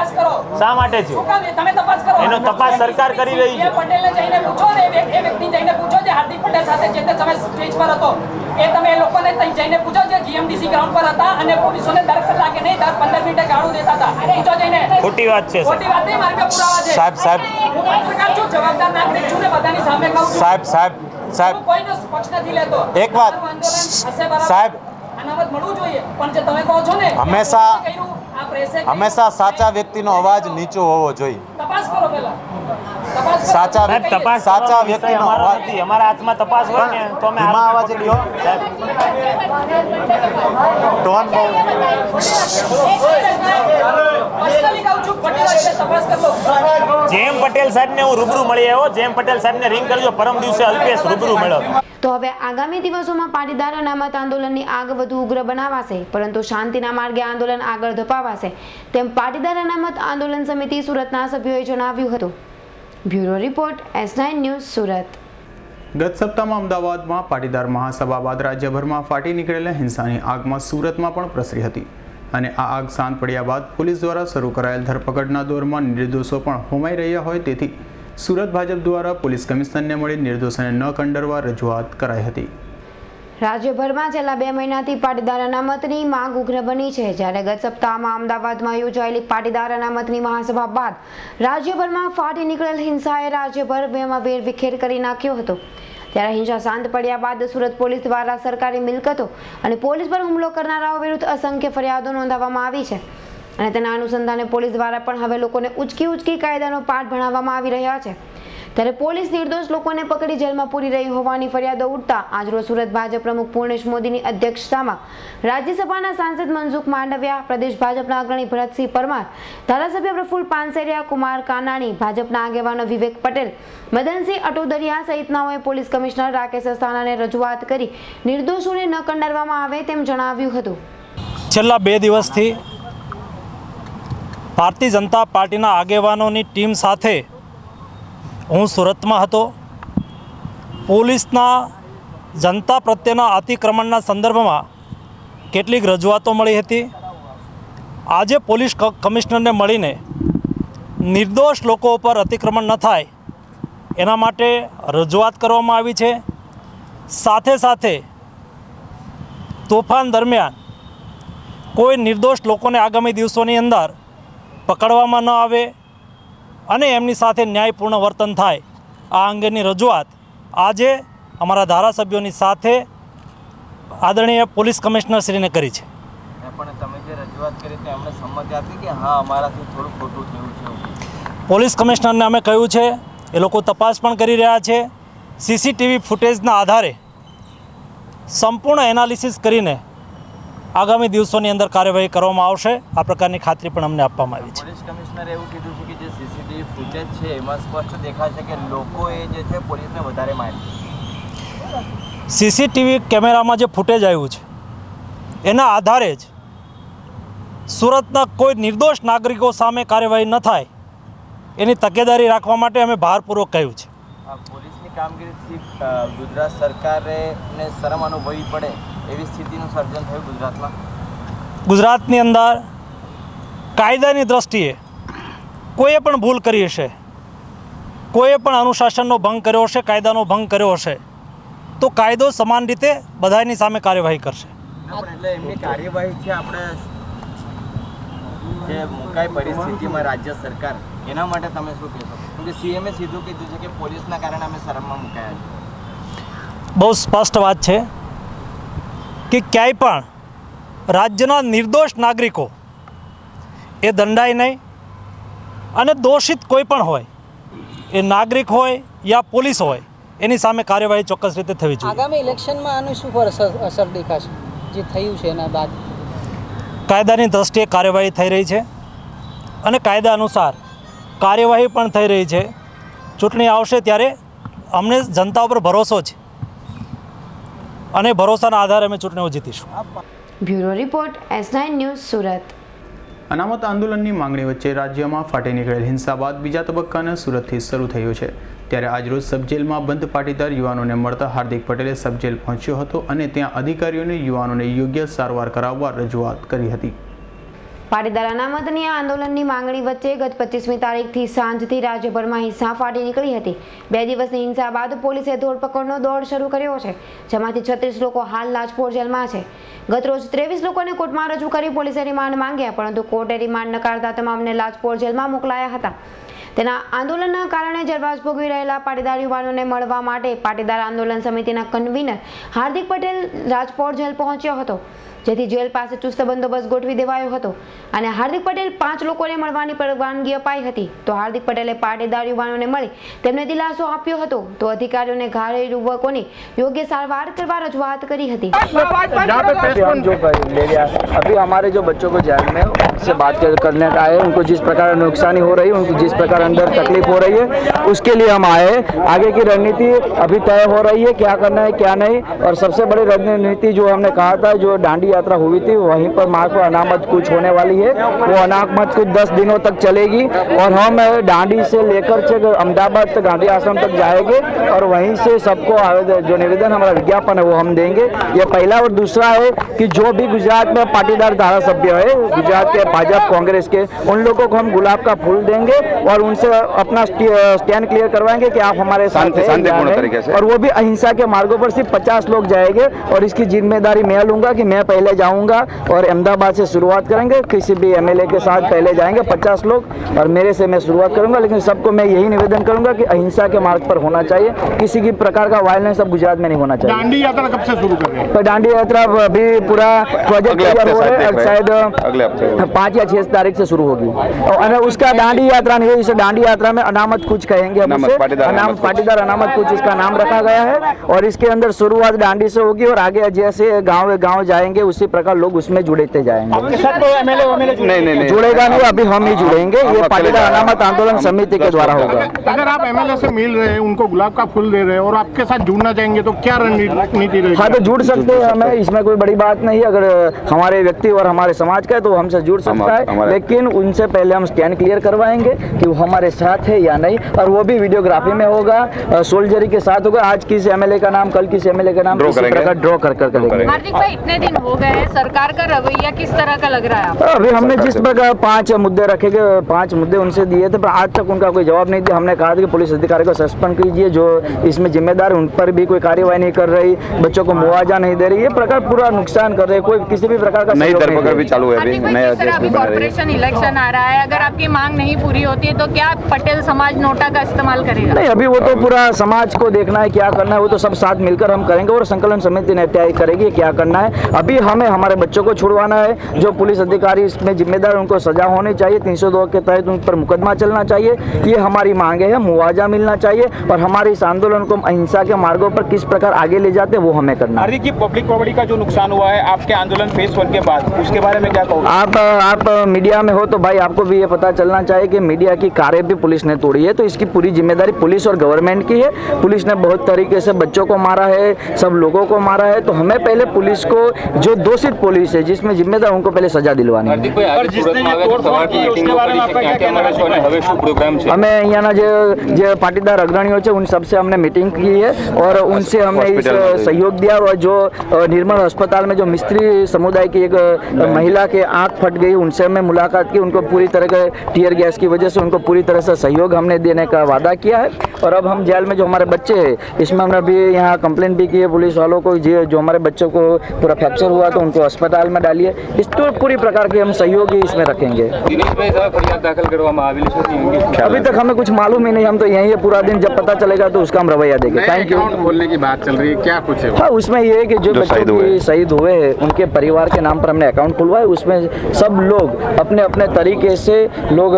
તમે તપાસ કરો. એનો તપાસ સરકાર કરી રહી છે. પટેલને જઈને પૂછો ને, એ વ્યક્તિ જઈને પૂછો જે હાર્દિક પટેલ સાથે જે તે સમય સ્ટેજ પર હતો, એ તમે એ લોકોને જઈને પૂછો જે જીએમડીસી ગ્રાઉન્ડ પર હતા અને પોલીસોને દર કલાકે નહીં દર 15 મિનિટે ગાળું દેતા હતા. પૂછો જઈને. ખોટી વાત છે. ખોટી વાત નહીં, મારી પાસે પુરાવા છે. સાહેબ હું પત્રકાર છું, જવાબદાર નાગરિક છું ને બધાની સામે કહું છું. સાહેબ કોઈનો પક્ષ નથી લેતો. એક વાત સાહેબ, અનામત મળવું જોઈએ, પણ જે તમે કહો છો ને હંમેશા સાચા વ્યક્તિનો અવાજ નીચો હોવો જોઈએ. તપાસ કરો પહેલા. સાચા વ્યક્તિનો અવાજ અમારા હાથમાં તપાસ હોય ને તો અમે ધીમા અવાજે લ્યો. ટોન બહુ જેમ પટેલ સાહેબને હું રૂબરૂ મળી આવ્યો, જેમ પટેલ સાહેબને રિંગ કરજો, પરમ દિવસે અલ્પેશ રૂબરૂ મળ્યો. તો હવે આગામી દિવસોમાં પાટીદાર અનામત આંદોલનની આગ વધુ ઉગ્ર બનાવાશે, પરંતુ શાંતિના માર્ગે આંદોલન આગળ ધપાવાશે, તેમ પાટીદાર અનામત આંદોલન સમિતિ સુરતના સભ્યોએ જણાવ્યું હતું. Bureau report, S9 news, Surat. ગત સપ્તાહમાં અમદાવાદમાં પાટીદાર મહાસભા બાદ રાજ્યભરમાં ફાટી નીકળેલા હિંસાની આગમાં સુરતમાં પણ પ્રસરી હતી, અને આ આગ શાંત પડ્યા બાદ પોલીસ દ્વારા શરૂ કરાયેલ ધરપકડના દોરમાં નિર્દોષો પણ હોમાઈ રહ્યા હોય, તેથી સુરત ભાજપ દ્વારા પોલીસ કમિશનરને મળી નિર્દોષોને ન કંડરવા રજૂઆત કરાઈ હતી. રાજ્યભરમાં છેલ્લા 2 મહિનાથી પાટીદાર અનામતની માંગ ઉગ્ર બની છે, જ્યારે ગત સપ્તાહમાં અમદાવાદમાં યોજાયેલી પાટીદાર અનામતની મહાસભા બાદ રાજ્યભરમાં ફાટી નીકળેલ હિંસાએ રાજ્યભરમાં વેરવિખેર કરી નાખ્યો હતો. ત્યારે હિંસા શાંત પડ્યા બાદ સુરત પોલીસ દ્વારા સરકારી મિલકતો અને પોલીસ પર હુમલો કરનારાઓ વિરુદ્ધ અસંખ્ય ફરિયાદો નોંધાવવામાં આવી છે, અને તેના અનુસંધાને પોલીસ દ્વારા પણ હવે લોકોને ઉચકી કાયદાનો પાઠ ભણાવવામાં આવી રહ્યા છે. ત્યારે પોલીસ નિર્દોષ લોકોને પકડી જેલમાં પૂરી રહી હોવાની ફરિયાદો ઉઠતા આજરોજ સુરત ભાજપ પ્રમુખ પૂર્ણેશ મોદીની અધ્યક્ષતામાં રાજ્યસભાના સાંસદ મનસુખ માંડવિયા, પ્રદેશ ભાજપના અગ્રણી ભરતસિંહ પરમાર, ધારાસભ્ય પ્રફુલ પાનસેરિયા, કુમાર કાનાણી, ભાજપના આગેવાનો વિવેક પટેલ, મદનસિંહ અટોદરિયા સહિતનાઓએ પોલીસ કમિશનર રાકેશ અસ્થાનાને રજૂઆત કરી નિર્દોષોને ન કંડારવામાં આવે તેમ જણાવ્યું હતું. છેલ્લા 2 દિવસથી ભારતીય જનતા પાર્ટીના આગેવાનોની ટીમ સાથે હું સુરતમાં હતો. પોલીસના જનતા પ્રત્યેના અતિક્રમણના સંદર્ભમાં કેટલીક રજૂઆતો મળી હતી. આજે પોલીસ કમિશનરને મળીને નિર્દોષ લોકો ઉપર અતિક્રમણ ન થાય એના માટે રજૂઆત કરવામાં આવી છે। સાથે સાથે તોફાન દરમિયાન કોઈ નિર્દોષ લોકોને આગામી દિવસોની અંદર પકડવામાં ન આવે અને એમની સાથે ન્યાયપૂર્ણ વર્તન થાય આ અંગેની રજૂઆત આજે અમારા ધારાસભ્યોની સાથે આદરણીય પોલીસ કમિશનરશ્રીને કરી છે। પણ તમે જે રજૂઆત કરી તો એમણે સંમતિ આપી કે હા અમારાથી થોડું ખોટું થયું છે? પોલીસ કમિશનરને અમે કહ્યું છે, એ લોકો તપાસ પણ કરી રહ્યા છે। સીસીટીવી ફૂટેજના આધારે સંપૂર્ણ એનાલિસિસ કરીને આગામી દિવસોની અંદર કાર્યવાહી કરવામાં આવશે આ પ્રકારની ખાતરી પણ અમને આપવામાં આવી છે। પોલીસ કમિશનરે એવું કીધું છે કે જે સીસીટીવી ફૂટેજ છે એમાં સ્પષ્ટ દેખાય છે કે લોકોએ જે છે પોલીસને વધારે મારી। સીસીટીવી કેમેરામાં જે ફૂટેજ આવ્યું છે એના આધારે જ સુરતના કોઈ નિર્દોષ નાગરિકો સામે કાર્યવાહી ન થાય એની તકેદારી રાખવા માટે અમે ભારપૂર્વક કહ્યું છે। પોલીસની કામગીરીથી ગુજરાત સરકારને શરમ અનુભવવી પડે એવી સ્થિતિનું સર્જન થયું ગુજરાતમાં। ગુજરાતની અંદર કાયદાની દ્રષ્ટિએ કોઈએ પણ ભૂલ કરી હશે, કોઈએ પણ અનુશાસનનો ભંગ કર્યો હશે, કાયદાનો ભંગ કર્યો હશે તો કાયદો સમાન રીતે બધાની સામે કાર્યવાહી કરશે। એટલે એમની કાર્યવાહી છે આપણે જે મુકાઈ પરિસ્થિતિમાં રાજ્ય સરકાર એના માટે તમે શું કહેશો? કેમ કે સીએમએ સીધું કીધું છે કે પોલીસના કારણે અમે શરમમાં મુકાયા છીએ। બહુ સ્પષ્ટ વાત છે કે ક્યાંય પણ રાજ્યના નિર્દોષ નાગરિકો એ દંડાય નહીં અને દોષિત કોઈ પણ હોય એ નાગરિક હોય યા પોલીસ હોય એની સામે કાર્યવાહી ચોક્કસ રીતે થવી જોઈએ। આગામી ઇલેક્શનમાં આનું શું અસર દેખાશે જે થયું છે એના બાદ? કાયદાની દ્રષ્ટિએ કાર્યવાહી થઈ રહી છે અને કાયદા અનુસાર કાર્યવાહી પણ થઈ રહી છે। ચૂંટણી આવશે ત્યારે અમને જનતા ઉપર ભરોસો છે અને ભરોસાના આધારે અમે ચૂંટણીઓ જીતીશું। Bureau report S9 news Surat. અનામત આંદોલનની માંગણી વચ્ચે રાજ્યમાં ફાટી નીકળેલ હિંસા બાદ બીજા તબક્કાના સુરતથી શરૂ થયો છે। ત્યારે આજરોજ સબજેલમાં બંધ પાટીદાર યુવાનોને મળતા હાર્દિક પટેલે સબજેલ પહોંચ્યો હતો અને ત્યાં અધિકારીઓને યુવાનોને યોગ્ય સારવાર કરાવવા રજૂઆત કરી હતી। પાટીદાર અનામતની આંદોલનની માંગણી વચ્ચે ગત 25મી તારીખથી સાંજથી રાજ્યભરમાં હિંસા ફાટી નીકળી હતી। 2 દિવસની હિંસા બાદ પોલીસે ધરપકડનો દોર શરૂ કર્યો છે, જેમાંથી 36 લોકો હાલ લાજપોર જેલમાં છે। ગત રોજ 23 લોકોને કોર્ટમાં રજૂ કરી પોલીસે રિમાન્ડ માંગ્યા, પરંતુ કોર્ટે રિમાન્ડ નકારતા તમામને લાજપોર જેલમાં મોકલાયા હતા। તેના આંદોલનના કારણે જેલવાસ ભોગવી રહેલા પાટીદાર યુવાનોને મળવા માટે પાટીદાર આંદોલન સમિતિના કન્વીનર હાર્દિક પટેલ રાજપોર જેલ પહોંચ્યો હતો, જેથી જેલ પાસે ચુસ્ત બંદોબસ્ત ગોઠવી દેવાયો હતો અને હાર્દિક પટેલ 5 લોકોને મળવાની પરવાનગી અપાઈ હતી। તો હાર્દિક પટેલે પાટીદાર યુવાનોને મળી તેમને દિલાસો આપ્યો હતો, તો અધિકારીઓને ઘાયલ યુવકોની યોગ્ય સારવાર કરવા રજૂઆત કરી હતી। अभी हमारे जो बच्चों को जेल में से बात करने का आए, उनको जिस प्रकार नुकसानी हो रही है, उनको जिस प्रकार अंदर तकलीफ हो रही है, उसके लिए हम आए। आगे की रणनीति अभी तय हो रही है, क्या करना है क्या नहीं। और सबसे बड़ी रणनीति जो हमने कहा था, जो दांडी यात्रा हुई थी वहीं पर मार्ग पर अनामत कुछ होने वाली है, वो अनामत कुछ 10 दिनों तक चलेगी और हम दांडी से लेकर अहमदाबाद तक गांधी आश्रम तक जाएंगे और वहीं से सबको जो निवेदन हमारा विज्ञापन है वो हम देंगे। ये पहला। और दूसरा है कि जो भी गुजरात में पाटीदार धारासभ्य है, गुजरात के भाजपा कांग्रेस के, उन लोगों को हम गुलाब का फूल देंगे और उनसे अपना स्टैंड क्लियर करवाएंगे कि आप हमारे साथ हैं। और वो भी अहिंसा के मार्गों पर सिर्फ 50 लोग जाएंगे और इसकी जिम्मेदारी मैं लूंगा कि मैं पहले जाऊंगा और अहमदाबाद से शुरुआत करेंगे। किसी भी MLA के साथ पहले जाएंगे 50 लोग और मेरे से मैं शुरुआत करूंगा, लेकिन सबको मैं यही निवेदन करूंगा कि अहिंसा के मार्ग पर होना चाहिए, किसी की प्रकार का वायलेंस अब गुजरात में नहीं होना चाहिए। दांडी यात्रा कब से शुरू कर रहे हैं? तो दांडी यात्रा अभी पूरा प्रोजेक्ट तैयार हो रहा है, शायद 5 या 6 तारीख से शुरू होगी और उसका दांडी यात्रा नहीं है, इसे दांडी यात्रा में अनामत कुछ कहेंगे, पाटीदार अनामत कुछ इसका नाम रखा गया है और इसके अंदर शुरुआत दांडी से होगी और आगे जैसे गांव जाएंगे उसी प्रकार लोग उसमें जुड़ते जाएंगे। आपके साथ तो MLA नहीं जुड़ेगा नहीं, अभी हम ही जुड़ेंगे। ये पाटीदार अनामत आंदोलन समिति के द्वारा होगा। अगर आप MLA से मिल रहे हैं, उनको गुलाब का फूल दे रहे हैं और आपके साथ जुड़ना चाहेंगे तो क्या रणनीति रहेगी? हाँ, तो जुड़ सकते हैं, हमें इसमें कोई बड़ी बात नहीं है। अगर हमारे व्यक्ति और हमारे समाज का है तो हमसे जुड़ सकता है, लेकिन उनसे पहले हम स्टैंड क्लियर करवाएंगे कि वो हमारे साथ है या नहीं, और वो भी वीडियोग्राफी में होगा, सोल्जरी के साथ होगा। आज किस MLA का नाम, कल किस MLA का नाम, इसी प्रकार ड्रॉ कर करेंगे। हार्दिक भाई, इतने दिन हो गए गए हैं, सरकार का रवैया किस तरह का लग रहा है आपको? अभी हमने जिस प्रकार 5 मुद्दे रखे गए, 5 मुद्दे उनसे दिए थे, पर आज तक उनका कोई जवाब नहीं दिया। हमने कहा था कि पुलिस अधिकारी को सस्पेंड कीजिए, जो इसमें जिम्मेदार उन पर भी कोई कार्यवाही नहीं कर रही, बच्चों को मुआवजा नहीं दे रही, ये प्रकार पूरा नुकसान कर रहे, कोई किसी भी प्रकार का नई धरपकड़ भी चालू है। अभी कॉर्पोरेशन इलेक्शन आ रहा है, अगर आपकी मांग नहीं पूरी होती है तो क्या पटेल समाज नोटा का इस्तेमाल करेगा? नहीं, अभी वो तो पूरा समाज को देखना है क्या करना है, वो तो सब साथ मिलकर हम करेंगे और संकलन समिति ने तय करेगी क्या करना है। अभी हमें हमारे बच्चों को छुड़वाना है, जो पुलिस अधिकारी इसमें जिम्मेदार उनको सजा होनी चाहिए, 302 के तहत उन पर मुकदमा चलना चाहिए, ये हमारी मांगे है। मुआवजा मिलना चाहिए और हमारे इस आंदोलन को अहिंसा के मार्गों पर किस प्रकार आगे ले जाते वो हमें करना है। हार्दिक, पब्लिक प्रॉपर्टी का जो नुकसान हुआ है आपके आंदोलन फेज 1 के बाद, उसके बारे में क्या कहोगे? आप मीडिया में हो तो भाई आपको भी ये पता चलना चाहिए कि मीडिया की कार्य भी पुलिस ने तोड़ी है, तो इसकी पूरी जिम्मेदारी पुलिस और गवर्नमेंट की है। पुलिस ने बहुत तरीके से बच्चों को मारा है, सब लोगों को मारा है, तो हमें पहले पुलिस को, जो दोषित पुलिस है जिसमें जिम्मेदार, उनको पहले सजा दिलवानी है। हमें यहाँ जो पाटीदार अग्रणियों है उन सबसे हमने मीटिंग की है और उनसे हमने इस सहयोग दिया। और जो निर्मल अस्पताल में जो मिस्त्री समुदाय की एक महिला के आंख फट गई, उनसे हमने मुलाकात की, उनको पूरी तरह के टीयर गैस की वजह से उनको पूरी तरह से सहयोग हमने देने का वादा किया है। और अब हम जेल में जो हमारे बच्चे हैं, इसमें हमने अभी यहाँ कंप्लेंट भी की है पुलिस वालों को, जो हमारे बच्चों को पूरा फ्रैक्चर हुआ तो उनको अस्पताल में डालिए। इस तो पूरी प्रकार के हम सहयोग ही इसमें रखेंगे। अभी तक हमें कुछ मालूम ही नहीं, हम तो यहीं है पूरा दिन, जब पता चलेगा तो उसका हम रवैया देंगे। Thank you. खोलने की बात चल रही है, क्या कुछ है? हाँ, उसमें ये है कि जो बच्चे शहीद हुए हैं उनके परिवार के नाम पर हमने अकाउंट खुलवाया, उसमें सब लोग अपने अपने तरीके से लोग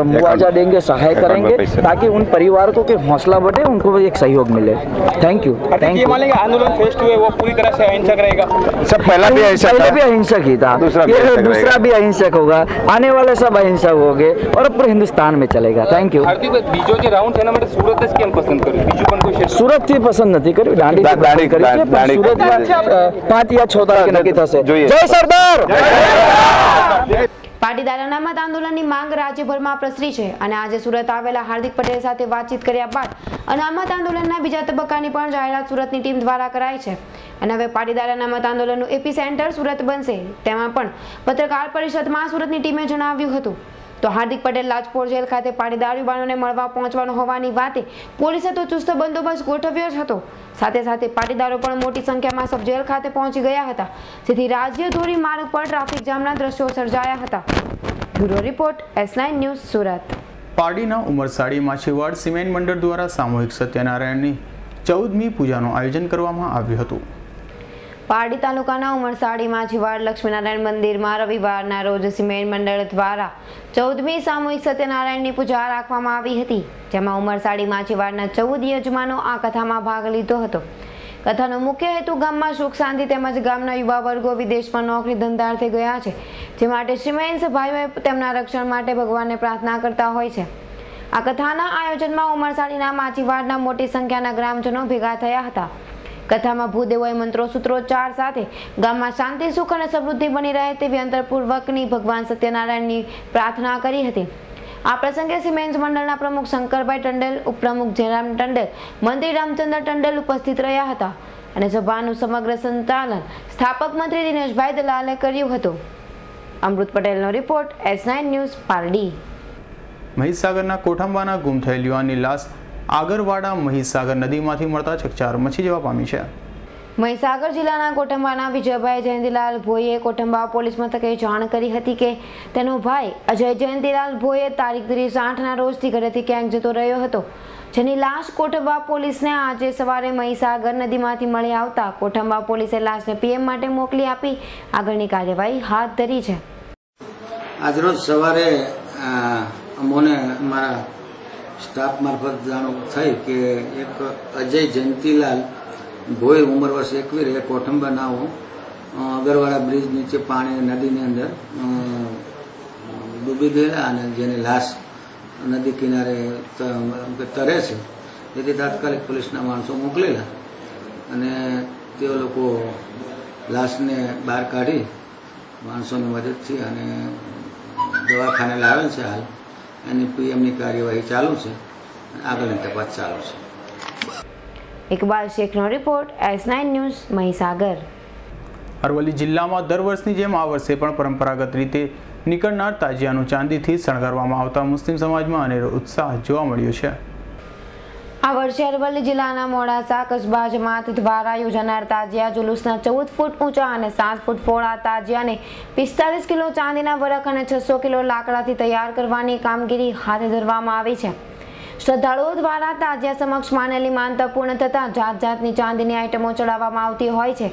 मुआवजा देंगे, सहाय करेंगे, ताकि उन परिवार को हौसला बढ़े, उनको एक सहयोग मिले। Thank you. आंदोलन फेज 2 है वो पूरी तरह से अहिंसक रहेगा। सब पहले भी अहिंसक ही था, दूसरा भी अहिंसक होगा, आने वाले सब अहिंसक होंगे और पूरे हिंदुस्तान में चलेगा। Thank you. सूरत થી પસંદ નથી કર્યું, દાંડી સુરત 5 या 6 તારીખે નક્કી થશે। જય સરદાર। પાટીદાર અનામત આંદોલનની માંગ રાજ્યભરમાં પ્રસરી છે અને આજે સુરત આવેલા હાર્દિક પટેલ સાથે વાતચીત કર્યા બાદ અનામત આંદોલનના બીજા તબક્કાની પણ જાહેરાત સુરતની ટીમ દ્વારા કરાઈ છે અને હવે પાટીદાર અનામત આંદોલનનું એપી સેન્ટર સુરત બનશે, તેમાં પણ પત્રકાર પરિષદમાં સુરતની ટીમે જણાવ્યું હતું। તો હાર્દિક પટેલ લાજપોર જેલ ખાતે પાટીદાર યુવાનોને મળવા પહોંચવાનો હોવાની વાતે પોલીસે તો ચુસ્ત બંદોબસ્ત ગોઠવ્યો જ હતો, સાથે સાથે પાટીદારો પણ મોટી સંખ્યામાં સબ જેલ ખાતે પહોંચી ગયા હતા, જેથી રાજ્ય ધોરી માર્ગ પર ટ્રાફિક જામના દ્રશ્યો સર્જાયા હતા। Bureau report S9 news Surat. પારડીના ઉમરસાડી માછીવાડ સિમેન્ટ મંડળ દ્વારા સામૂહિક સત્યનારાયણની 14મી પૂજાનું આયોજન કરવામાં આવ્યું હતું। પારડી તાલુકાના ઉમરસાડી માછીવાડ લક્ષ્મીનારાયણ મંદિરમાં રવિવારના રોજ સિમેન્ટ મંડળ દ્વારા 14મી સામૂહિક સત્યનારાયણની પૂજા રાખવામાં આવી હતી, જેમાં ઉમરસાડી માછીવાડના 14 યજમાનો આ કથામાં ભાગ લીધો હતો। કથાનો મુખ્ય હેતુ ગામમાં સુખ શાંતિ તેમજ ગામના યુવા વર્ગો વિદેશમાં નોકરી ધંધાર્થે ગયા છે, જે માટે શ્રીમેન્સ ભાઈઓએ તેમના રક્ષણ માટે ભગવાનને પ્રાર્થના કરતા હોય છે। આ કથાના આયોજનમાં ઉમરસાડીના માછીવાડના મોટી સંખ્યાના ગ્રામજનો ભેગા થયા હતા। કથામાં ભૂદેવોએ મંત્રો સૂત્રોચ્ચાર સાથે ગામમાં શાંતિ સુખ અને સમૃદ્ધિ બની રહે તેવી અંતરપૂર્વકની ભગવાન સત્યનારાયણની પ્રાર્થના કરી હતી। આ પ્રસંગે સિમેન્ટ મંડળના પ્રમુખ શંકરભાઈ ટંડેલ, ઉપપ્રમુખ જયરામ ટંડેલ, મંત્રી રામચંદ્ર ટંડેલ ઉપસ્થિત રહ્યા હતા અને સભાનું સમગ્ર સંચાલન સ્થાપક મંત્રી દિનેશભાઈ દલાલે કર્યું હતું। અમૃત પટેલનો રિપોર્ટ S9 ન્યૂઝ પારડી। મહીસાગરના કોઠંબાના ગુમ થયેલ યુવાનની લાશ આગરવાડા મહીસાગર નદીમાંથી મળતા ચકચાર મચી જવા પામી છે। મહીસાગર જિલ્લાના કોઠંબાના વિજયભાઈ જયંતિલાલ ભોઈએ કોઠંબા પોલીસ મથકે જાણ કરી હતી કે તેનો ભાઈ અજય જયંતિલાલ ભોઈએ તારીખ 30/8ના રોજથી ઘરેથી ક્યાંક જતો રહ્યો હતો, જેની લાશ કોઠંબા પોલીસને આજે સવારે મહીસાગર નદીમાંથી મળી આવતા કોઠંબા પોલીસે લાશને પીએમ માટે મોકલી આપી આગળની કાર્યવાહી હાથ ધરી છે। આજરોજ સવારે અમોને અમારા સ્ટાફ મારફત જાણ થઈ કે એક અજય જયંતિલાલ ભોઈ ઉંમર વર્ષ 21 રહે કોઠંબા નાઓ અગરવાડા બ્રિજ નીચે પાણી નદીની અંદર ડૂબી ગયેલા અને જેની લાશ નદી કિનારે તરે છે, જેથી તાત્કાલિક પોલીસના માણસો મોકલેલા અને તેઓ લોકો લાશને બહાર કાઢી માણસોની મદદથી અને દવાખાને લાવેલ છે। હાલ એની પીએમની કાર્યવાહી ચાલુ છે, આગળની તપાસ ચાલુ છે। ઇકબાલ શેખનો report S9 news Mahisagar. Aravalli જિલ્લામાં દર વર્ષની જેમ આ વર્ષે પણ પરંપરાગત રીતે નીકળનાર તાજિયાનું ચાંદીથી શણગારવામાં આવતા મુસ્લિમ સમાજમાં અનેરો ઉત્સાહ જોવા મળ્યો છે। આ વર્ષે અરવલ્લી જિલ્લાના મોડાસા કસ્બા જમાત દ્વારા યોજાનાર તાજિયા જુલુસના 14 ફૂટ ઊંચા અને 7 ફૂટ પહોળા તાજિયાને 45 કિલો ચાંદીના વરખ અને 600 કિલો લાકડાથી તૈયાર કરવાની કામગીરી હાથ ધરવામાં આવી છે। શ્રદ્ધાળુઓ દ્વારા તાજિયા સમક્ષ માનેલી માનતા પૂર્ણ થતાં જાત જાતની ચાંદીની આઇટમો ચડાવવામાં આવતી હોય છે।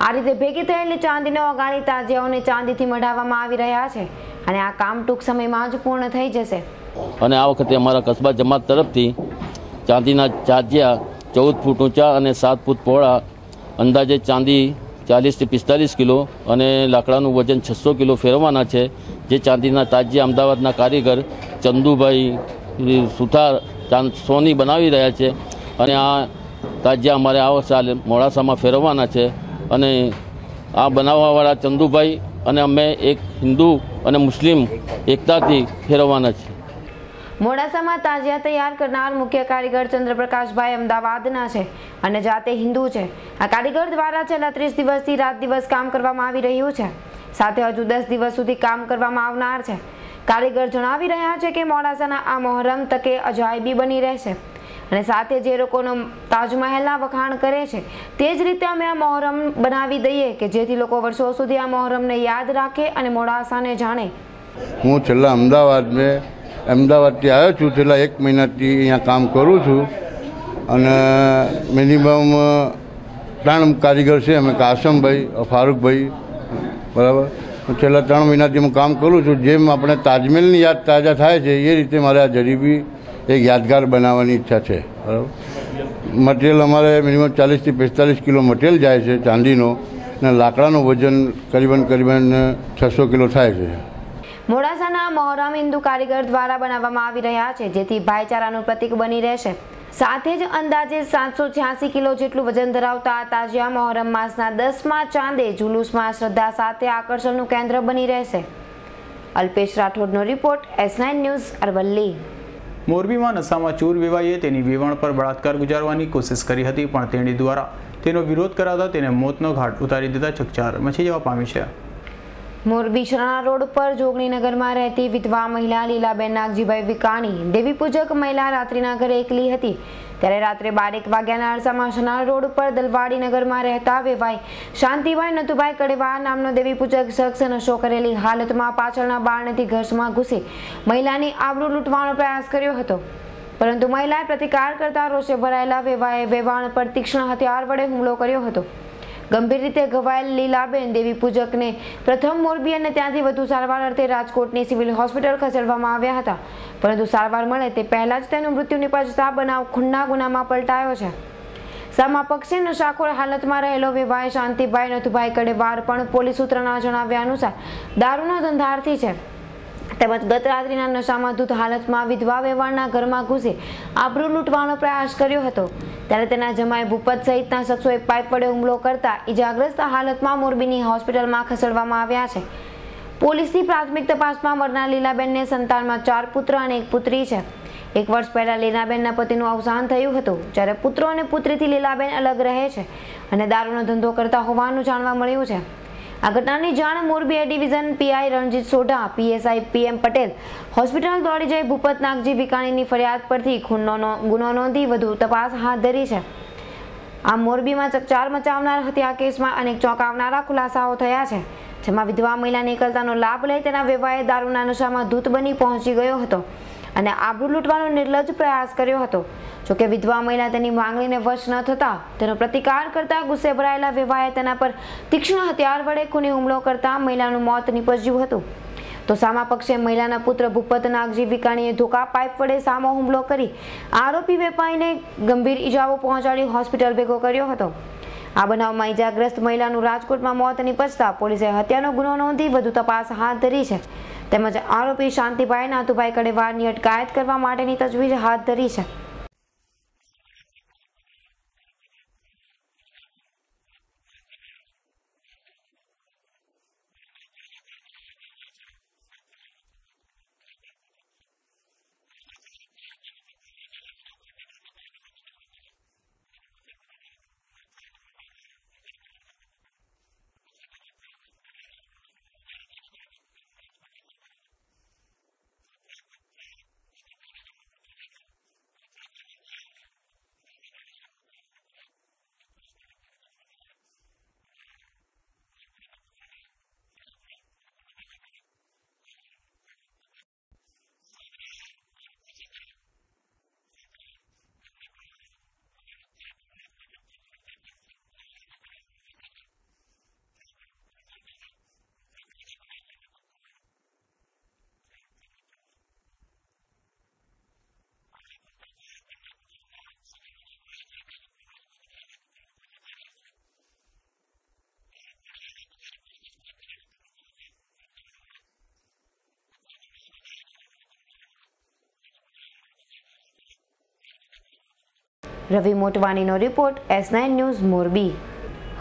આ રીતે ભેગી થયેલી ચાંદીને ઓગાળી તાજિયાઓને ચાંદીથી મઢાવવામાં આવી રહ્યા છે અને આ કામ ટૂંક સમયમાં જ પૂર્ણ થઈ જશે। અને આ વખતે અમારા કસ્બા જમાત તરફથી ચાંદીના તાજિયા 14 ફૂટ ઊંચા અને 7 ફૂટ પહોળા અંદાજે ચાંદી 40 થી 45 કિલો અને લાકડાનું વજન 600 કિલો ફેરવવાના છે। જે ચાંદીના તાજિયા અમદાવાદના કારીગર ચંદુભાઈ સુથાર સોની બનાવી રહ્યા છે અને આ તાજિયા અમારે આ વર્ષે મોડાસામાં ફેરવવાના છે અને આ બનાવવાવાળા ચંદુભાઈ અને અમે એક હિન્દુ અને મુસ્લિમ એકતાથી ફેરવવાના છે। મોડાસામાં તાજિયા તૈયાર કરનાર મુખ્ય કારીગર ચંદ્રપ્રકાશભાઈ અમદાવાદના છે અને જાતે હિન્દુ છે। આ કારીગર દ્વારા છેલ્લા 30 દિવસથી રાત દિવસ કામ કરવામાં આવી રહ્યું છે, સાથે હજુ 10 દિવસ સુધી કામ કરવામાં આવનાર છે। કારીગર જણાવી રહ્યા છે કે મોડાસાના આ મોહરમ તકે અજાયબી બની રહેશે અને સાથે જે લોકોનો તાજમહેલના વખાણ કરે છે તે જ રીતે અમે આ મોહરમ બનાવી દઈએ કે જેથી લોકો વર્ષો સુધી આ મોહરમને યાદ રાખે અને મોડાસાને જાણે। હું છેલ્લા અમદાવાદથી આવ્યો છું। છેલ્લા 1 મહિનાથી અહીંયા કામ કરું છું અને મિનિમમ 3 કારીગર છે, અમે કાસમભાઈ, ફારૂકભાઈ, બરાબર। છેલ્લા 3 મહિનાથી હું કામ કરું છું। જેમ આપણે તાજમહેલની યાદ તાજા થાય છે એ રીતે મારે આ જરીબી એક યાદગાર બનાવવાની ઈચ્છા છે, બરાબર। મટીરિયલ અમારે મિનિમમ 40 થી 45 કિલો મટીરિયલ જાય છે ચાંદીનો અને લાકડાનું વજન કરીબન 600 કિલો થાય છે। મોડાસાના મોહરમ હિન્દુ કારીગર દ્વારા બનાવવામાં આવી રહ્યા છે જેથી ભાઈચારાનું પ્રતીક બની રહેશે। સાથે જ અંદાજે 786 કિલો જેટલું વજન ધરાવતા આ તાજિયા મોહરમ માસના 10મા ચાંદે જુલુસમાં શ્રદ્ધા સાથે આકર્ષણનું કેન્દ્ર બની રહેશે। અલ્પેશ રાઠોડનો રિપોર્ટ, S9 ન્યૂઝ, અરવલ્લી। મોરબીમાં નશામાં ચોર વેવાઈએ તેની વેવાણ પર બળાત્કાર ગુજારવાની કોશિશ કરી હતી, પણ તેણી દ્વારા તેનો વિરોધ કરાતા તેને મોતનો ઘાટ ઉતારી દેતા ચકચાર મચી જવા પામી છે। મોરબી શરણા રોડ પર જોગણીનગરમાં રહેતી વિધવા મહિલા લીલાબેન નાગજીભાઈ વિકાણી દેવી પૂજક મહિલા રાત્રિના ઘરે એકલી હતી ત્યારે રાત્રે 12 વાગ્યાના અરસામાં શરણા રોડ પર દલવાડી નગરમાં રહેતા વેવાઈ શાંતિભાઈ નથુભાઈ કડેવા નામનો દેવી પૂજક શખ્સ નશો કરેલી હાલતમાં પાછળના બારણેથી ઘરમાં ઘૂસી મહિલાની આબરૂ લૂંટવાનો પ્રયાસ કર્યો હતો, પરંતુ મહિલાએ પ્રતિકાર કરતા રોષે ભરાયેલા વેવાએ વેવાણ પર તીક્ષ્ણ હથિયાર વડે હુમલો કર્યો હતો। ગંભીર રીતે ઘવાયેલ લીલાબેન દેવી પૂજકને પ્રથમ મોરબી અને ત્યાંથી વધુ સારવાર અર્થે રાજકોટની સિવિલ હોસ્પિટલ ખસેડવામાં આવ્યા હતા, પરંતુ સારવાર મળે તે પહેલા જ તેનું મૃત્યુ નિપજતા બનાવ ખૂનના ગુનામાં પલટાયો છે। સામા પક્ષે નશાખોર હાલતમાં રહેલો વેવાય શાંતિભાઈ નથુભાઈ કડેવાર પણ પોલીસ સૂત્રના જણાવ્યા અનુસાર દારૂનો ધંધાર્થી છે તેમજ ગત રાત્રિના નશામાં ધૂત હાલતમાં વિધવા વેવાણના ઘરમાં ઘૂસી આબરૂ લૂંટવાનો પ્રયાસ કર્યો હતો ત્યારે તેના જમાઈ ભૂપત સહિતના શખ્સોએ પાઇપ વડે હુમલો કરતા ઇજાગ્રસ્ત હાલતમાં મોરબીની હોસ્પિટલમાં ખસેડવામાં આવ્યા છે। પોલીસની પ્રાથમિક તપાસમાં મરનાર લીલાબેનને સંતાનમાં 4 પુત્ર અને 1 પુત્રી છે। 1 વર્ષ પહેલા લીલાબેનના પતિનું અવસાન થયું હતું, જ્યારે પુત્રો અને પુત્રીથી લીલાબેન અલગ રહે છે અને દારૂનો ધંધો કરતા હોવાનું જાણવા મળ્યું છે। આ ઘટનાની જાણ Morbi division PI Ranjit Sodha, PSI PM Patel hospital દોડી જઈ ભૂપત નાગજી વિકાણીની ફરિયાદ પરથી ખૂનનો ગુનો નોંધી વધુ તપાસ હાથ ધરી છે। આ મોરબીમાં ચકચાર મચાવનાર હત્યા કેસમાં અનેક ચોંકાવનારા ખુલાસાઓ થયા છે, જેમાં વિધવા મહિલાની એકલતાનો લાભ લઈ તેના વેવાએ દારૂના નશામાં ધૂત બની પહોંચી ગયો હતો અને આબરૂ લૂંટવાનો નિર્લજ્જ પ્રયાસ કર્યો હતો। જોકે વિધવા મહિલા તેની માંગણીને વશ ન થતા તેનો પ્રતિકાર કરતા ગુસ્સે ભરાયેલા વેવાએ તેના પર તીક્ષ્ણ હથિયાર વડે ખૂની હુમલો કરતા મહિલાનું મોત નિપજ્યું હતું। તો સામા પક્ષે મહિલાના પુત્ર ભૂપત નાગજી વિકાણીએ ધોકા પાઇપ વડે સામો હુમલો કરી આરોપી વેપાઈને ગંભીર ઈજાઓ પહોંચાડી હોસ્પિટલ ભેગો કર્યો હતો। આ બનાવમાં ઈજાગ્રસ્ત મહિલાનું રાજકોટમાં મોત નિપજતા પોલીસે હત્યાનો ગુનો નોંધી વધુ તપાસ હાથ ધરી છે તેમજ આરોપી શાંતિભાઈ નાથુભાઈ કડેવારની અટકાયત કરવા માટેની તજવીજ હાથ ધરી છે। રવિ મોટવાણીનો રિપોર્ટ S9 ન્યૂઝ મોરબી।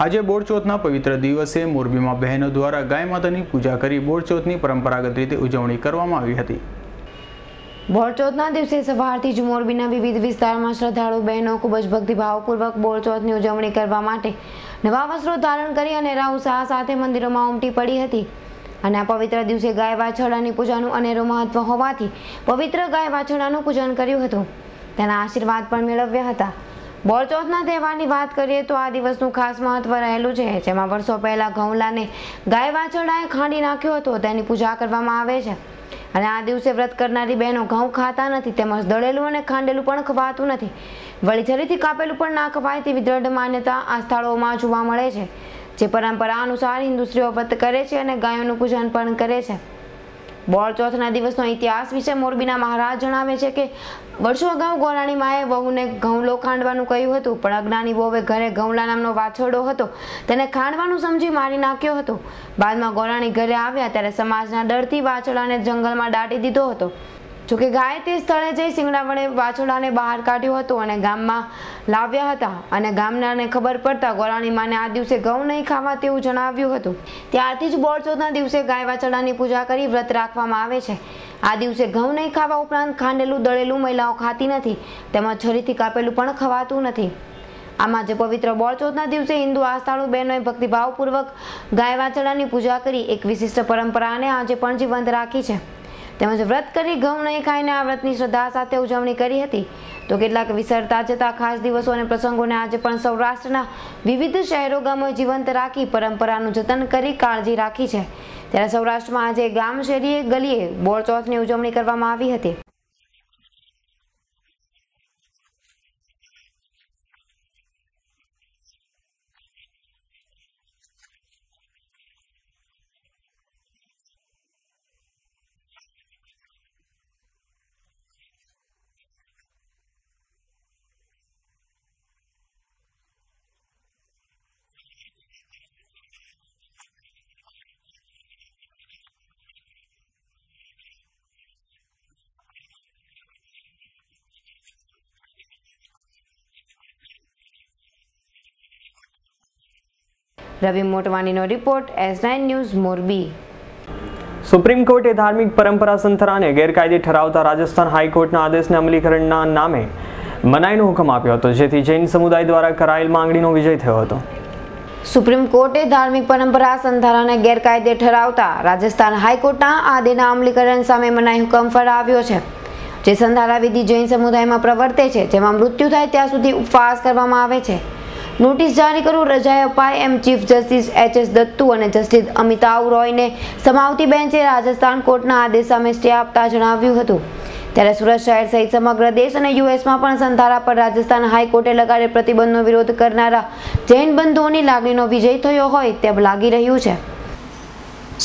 આજે બોરચોથના પવિત્ર દિવસે મોરબીમાં બહેનો દ્વારા ગાય માતાની પૂજા કરી બોરચોથની પરંપરાગત રીતે ઉજવણી કરવામાં આવી હતી। બોરચોથના દિવસે સવારથી જ મોરબીના વિવિધ વિસ્તારમાં શ્રદ્ધાળુ બહેનો ખૂબ જ ભક્તિભાવપૂર્વક બોરચોથની ઉજવણી કરવા માટે નવા વસ્ત્રો ધારણ કરી અને ઉત્સાહ સાથે મંદિરોમાં ઉમટી પડી હતી અને આ પવિત્ર દિવસે ગાય વાછરડાની પૂજાનું અનેરું મહત્વ હોવાથી પવિત્ર ગાય વાછરડાનું પૂજન કર્યું હતું, તેના આશીર્વાદ પણ મેળવ્યા હતા। બોરચોથના તહેવારની વાત કરીએ તો આ દિવસનું ખાસ મહત્વ રહેલું છે, જેમાં વર્ષો પહેલા ઘઉંલાને ગાય વાછરડાએ ખાંડી નાખ્યો હતો, તેની પૂજા કરવામાં આવે છે અને આ દિવસે વ્રત કરનારી બહેનો ઘઉં ખાતા નથી, તેમજ દળેલું અને ખાંડેલું પણ ખવાતું નથી, વળી છરીથી કાપેલું પણ ના ખવાય તેવી દ્રઢ માન્યતા આ સ્થળોમાં જોવા મળે છે, જે પરંપરા અનુસાર હિન્દુ સ્ત્રીઓ વ્રત કરે છે અને ગાયોનું પૂજન પણ કરે છે। બોરચોથના દિવસનો ઇતિહાસ વિશે મોરબીના મહારાજ જણાવે છે કે વર્ષો અગાઉ ગોરાણી માએ વહુને ઘઉંલો ખાંડવાનું કહ્યું હતું, પણ અજ્ઞાની વહુએ ઘરે ઘઉંલા નામનો વાછરડો હતો તેને ખાંડવાનું સમજી મારી નાખ્યો હતો। બાદમાં ગોરાણી ઘરે આવ્યા ત્યારે સમાજના ડરથી વાછરડાને જંગલમાં દાટી દીધો હતો। જોકે ગાય તે સ્થળે જઈ શિંગડા વડે વાછરડાને બહાર કાઢ્યો હતો અને ગામમાં લાવ્યા હતા અને ગામનાને ખબર પડતા ગોરાણી માને આ દિવસે ઘઉં નહીં ખાવા તેવું જણાવ્યું હતું। ત્યારથી જ બોરચોથના દિવસે ગાય વાછરડાની પૂજા કરી વ્રત રાખવામાં આવે છે। આ દિવસે ઘઉં નહીં ખાવા ઉપરાંત ખાંડેલું દળેલું મહિલાઓ ખાતી નથી, તેમજ છરીથી કાપેલું પણ ખવાતું નથી। આમાં જે પવિત્ર બોરચોથના દિવસે હિન્દુ આસ્થાળુ બહેનોએ ભક્તિભાવપૂર્વક ગાય વાછરડાની પૂજા કરી એક વિશિષ્ટ પરંપરાને આજે પણ જીવંત રાખી છે, તેમજ વ્રત કરી ઘઉં નહીં ખાઈને આ વ્રતની શ્રદ્ધા સાથે ઉજવણી કરી હતી। તો કેટલાક વિસરતા જતા ખાસ દિવસો અને પ્રસંગોને આજે પણ સૌરાષ્ટ્રના વિવિધ શહેરો ગામોએ જીવંત રાખી પરંપરાનું જતન કરી કાળજી રાખી છે। ત્યારે સૌરાષ્ટ્રમાં આજે ગામ શેરીએ ગલીએ બોરચોથની ઉજવણી કરવામાં આવી હતી। રવિ મોટવાણીનો report S9 news Morbi. Supreme કોર્ટે ધાર્મિક પરંપરા સંથરાને ગેરકાયદે ઠરાવતા રાજસ્થાન હાઈકોર્ટના આદેશને અમલીકરણના નામે મનાઈનો હુકમ આપ્યો હતો, જેથી જૈન સમુદાય દ્વારા કરાયેલ માંગણીનો વિજય થયો હતો। સુપ્રીમ કોર્ટે ધાર્મિક પરંપરા સંથારાને ગેરકાયદે ઠરાવતા રાજસ્થાન હાઈકોર્ટના આદેશના અમલીકરણ સામે મનાઈ હુકમ ફરાવ્યો છે, જે સંથારા વિધિ જૈન સમુદાયમાં પ્રવર્તે છે, જેમાં મૃત્યુ થાય ત્યાં સુધી ઉપવાસ કરવામાં આવે છે। નોટિસ જારી કરું રજાએ અપાય એમ ચીફ જસ્ટિસ HS દત્તુ અને જસ્ટિસ અમિતાવ રોયને સમાવતી બેન્ચે રાજસ્થાન કોર્ટના આદેશ સામે સ્ટે આપતા જણાવ્યું હતું। ત્યારે સુરત શહેર સહિત સમગ્ર દેશ અને યુએસમાં પણ સંથારા પર રાજસ્થાન હાઈકોર્ટે લગાડેલ પ્રતિબંધનો વિરોધ કરનારા જૈન બંધુઓની લાગણીનો વિજય થયો હોય તેમ લાગી રહ્યું છે।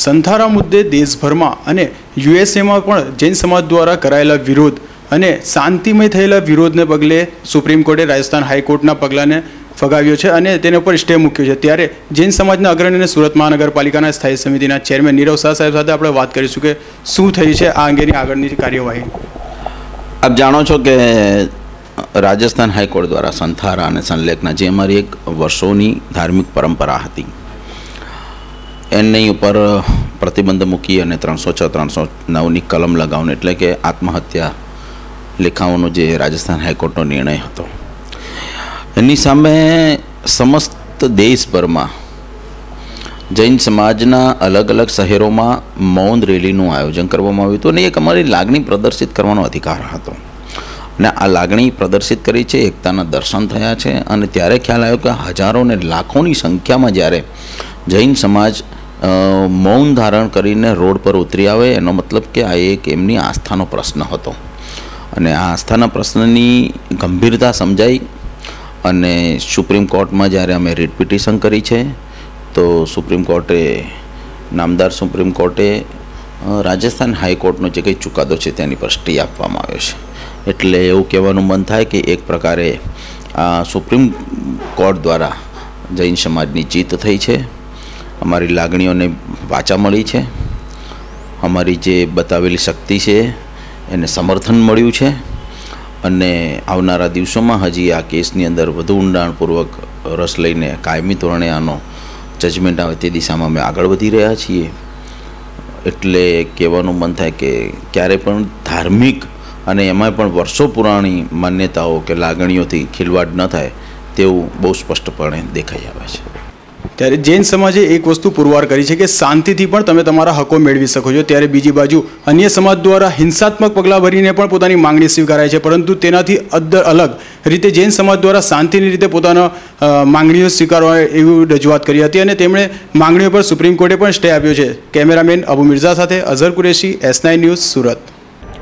સંથારા મુદ્દે દેશભરમાં અને યુએસએમાં પણ જૈન સમાજ દ્વારા કરાયેલા વિરોધ અને શાંતિમય થયેલા વિરોધને પગલે સુપ્રીમ કોર્ટે રાજસ્થાન હાઈકોર્ટના પગલાંને ફગાવ્યો છે અને તેના ઉપર સ્ટે મૂક્યો છે। ત્યારે જૈન સમાજના અગ્રણી અને સુરત મહાનગરપાલિકાના સ્થાયી સમિતિના ચેરમેન નીરવ શાહ સાહેબ સાથે આપણે વાત કરીશું કે શું થઈ છે આ અંગેની આગળની કાર્યવાહી। આપ જાણો છો કે રાજસ્થાન હાઈકોર્ટ દ્વારા સંથારા અને સંલેખના જે અમારી એક વર્ષોની ધાર્મિક પરંપરા હતી એની ઉપર પ્રતિબંધ મૂકી અને 306 309ની કલમ લગાવવાનું એટલે કે આત્મહત્યા લેખાઓનો જે રાજસ્થાન હાઈકોર્ટનો નિર્ણય હતો એની સામે સમસ્ત દેશભરમાં જૈન સમાજના અલગ અલગ શહેરોમાં મૌન રેલીનું આયોજન કરવામાં આવ્યું હતું અને એક અમારી લાગણી પ્રદર્શિત કરવાનો અધિકાર હતો અને આ લાગણી પ્રદર્શિત કરી છે, એકતાના દર્શન થયા છે અને ત્યારે ખ્યાલ આવ્યો કે હજારો ને લાખોની સંખ્યામાં જ્યારે જૈન સમાજ મૌન ધારણ કરીને રોડ પર ઉતરી આવે એનો મતલબ કે આ એક એમની આસ્થાનો પ્રશ્ન હતો અને આ આસ્થાના પ્રશ્નની ગંભીરતા સમજાઈ અને સુપ્રીમ કોર્ટમાં જ્યારે અમે રીટ પિટિશન કરી છે તો સુપ્રીમ કોર્ટે નામદાર સુપ્રીમ કોર્ટે રાજસ્થાન હાઈકોર્ટનો જે કંઈ ચુકાદો છે તેની પર સ્ટે આપવામાં આવ્યો છે। એટલે એવું કહેવાનું મન થાય કે એક પ્રકારે આ સુપ્રીમ કોર્ટ દ્વારા જૈન સમાજની જીત થઈ છે, અમારી લાગણીઓને વાચા મળી છે, અમારી જે બતાવેલી શક્તિ છે એને સમર્થન મળ્યું છે અને આવનારા દિવસોમાં હજી આ કેસની અંદર વધુ ઊંડાણપૂર્વક રસ લઈને કાયમી ધોરણે આનો જજમેન્ટ આવે તે દિશામાં અમે આગળ વધી રહ્યા છીએ. એટલે કહેવાનું મન થાય કે ક્યારે પણ ધાર્મિક અને એમાં પણ વર્ષો પુરાણી માન્યતાઓ કે લાગણીઓથી ખિલવાડ ન થાય તેવું બહુ સ્પષ્ટપણે દેખાઈ આવે છે. ત્યારે જૈન સમાજે એક વસ્તુ પુરવાર કરી છે કે શાંતિથી પણ તમે તમારા હકો મેળવી શકો છો, ત્યારે બીજી બાજુ અન્ય સમાજ દ્વારા હિંસાત્મક પગલાં ભરીને પણ પોતાની માંગણી સ્વીકારાય છે, પરંતુ તેનાથી અલગ રીતે જૈન સમાજ દ્વારા શાંતિની રીતે પોતાના માંગણીઓ સ્વીકારવા એવી રજૂઆત કરી હતી અને તેમણે માંગણીઓ પર સુપ્રીમ કોર્ટે પણ સ્ટે આપ્યો છે. કેમેરામેન અબુ મિર્ઝા સાથે અઝહર કુરેશી, S9 ન્યૂઝ, સુરત.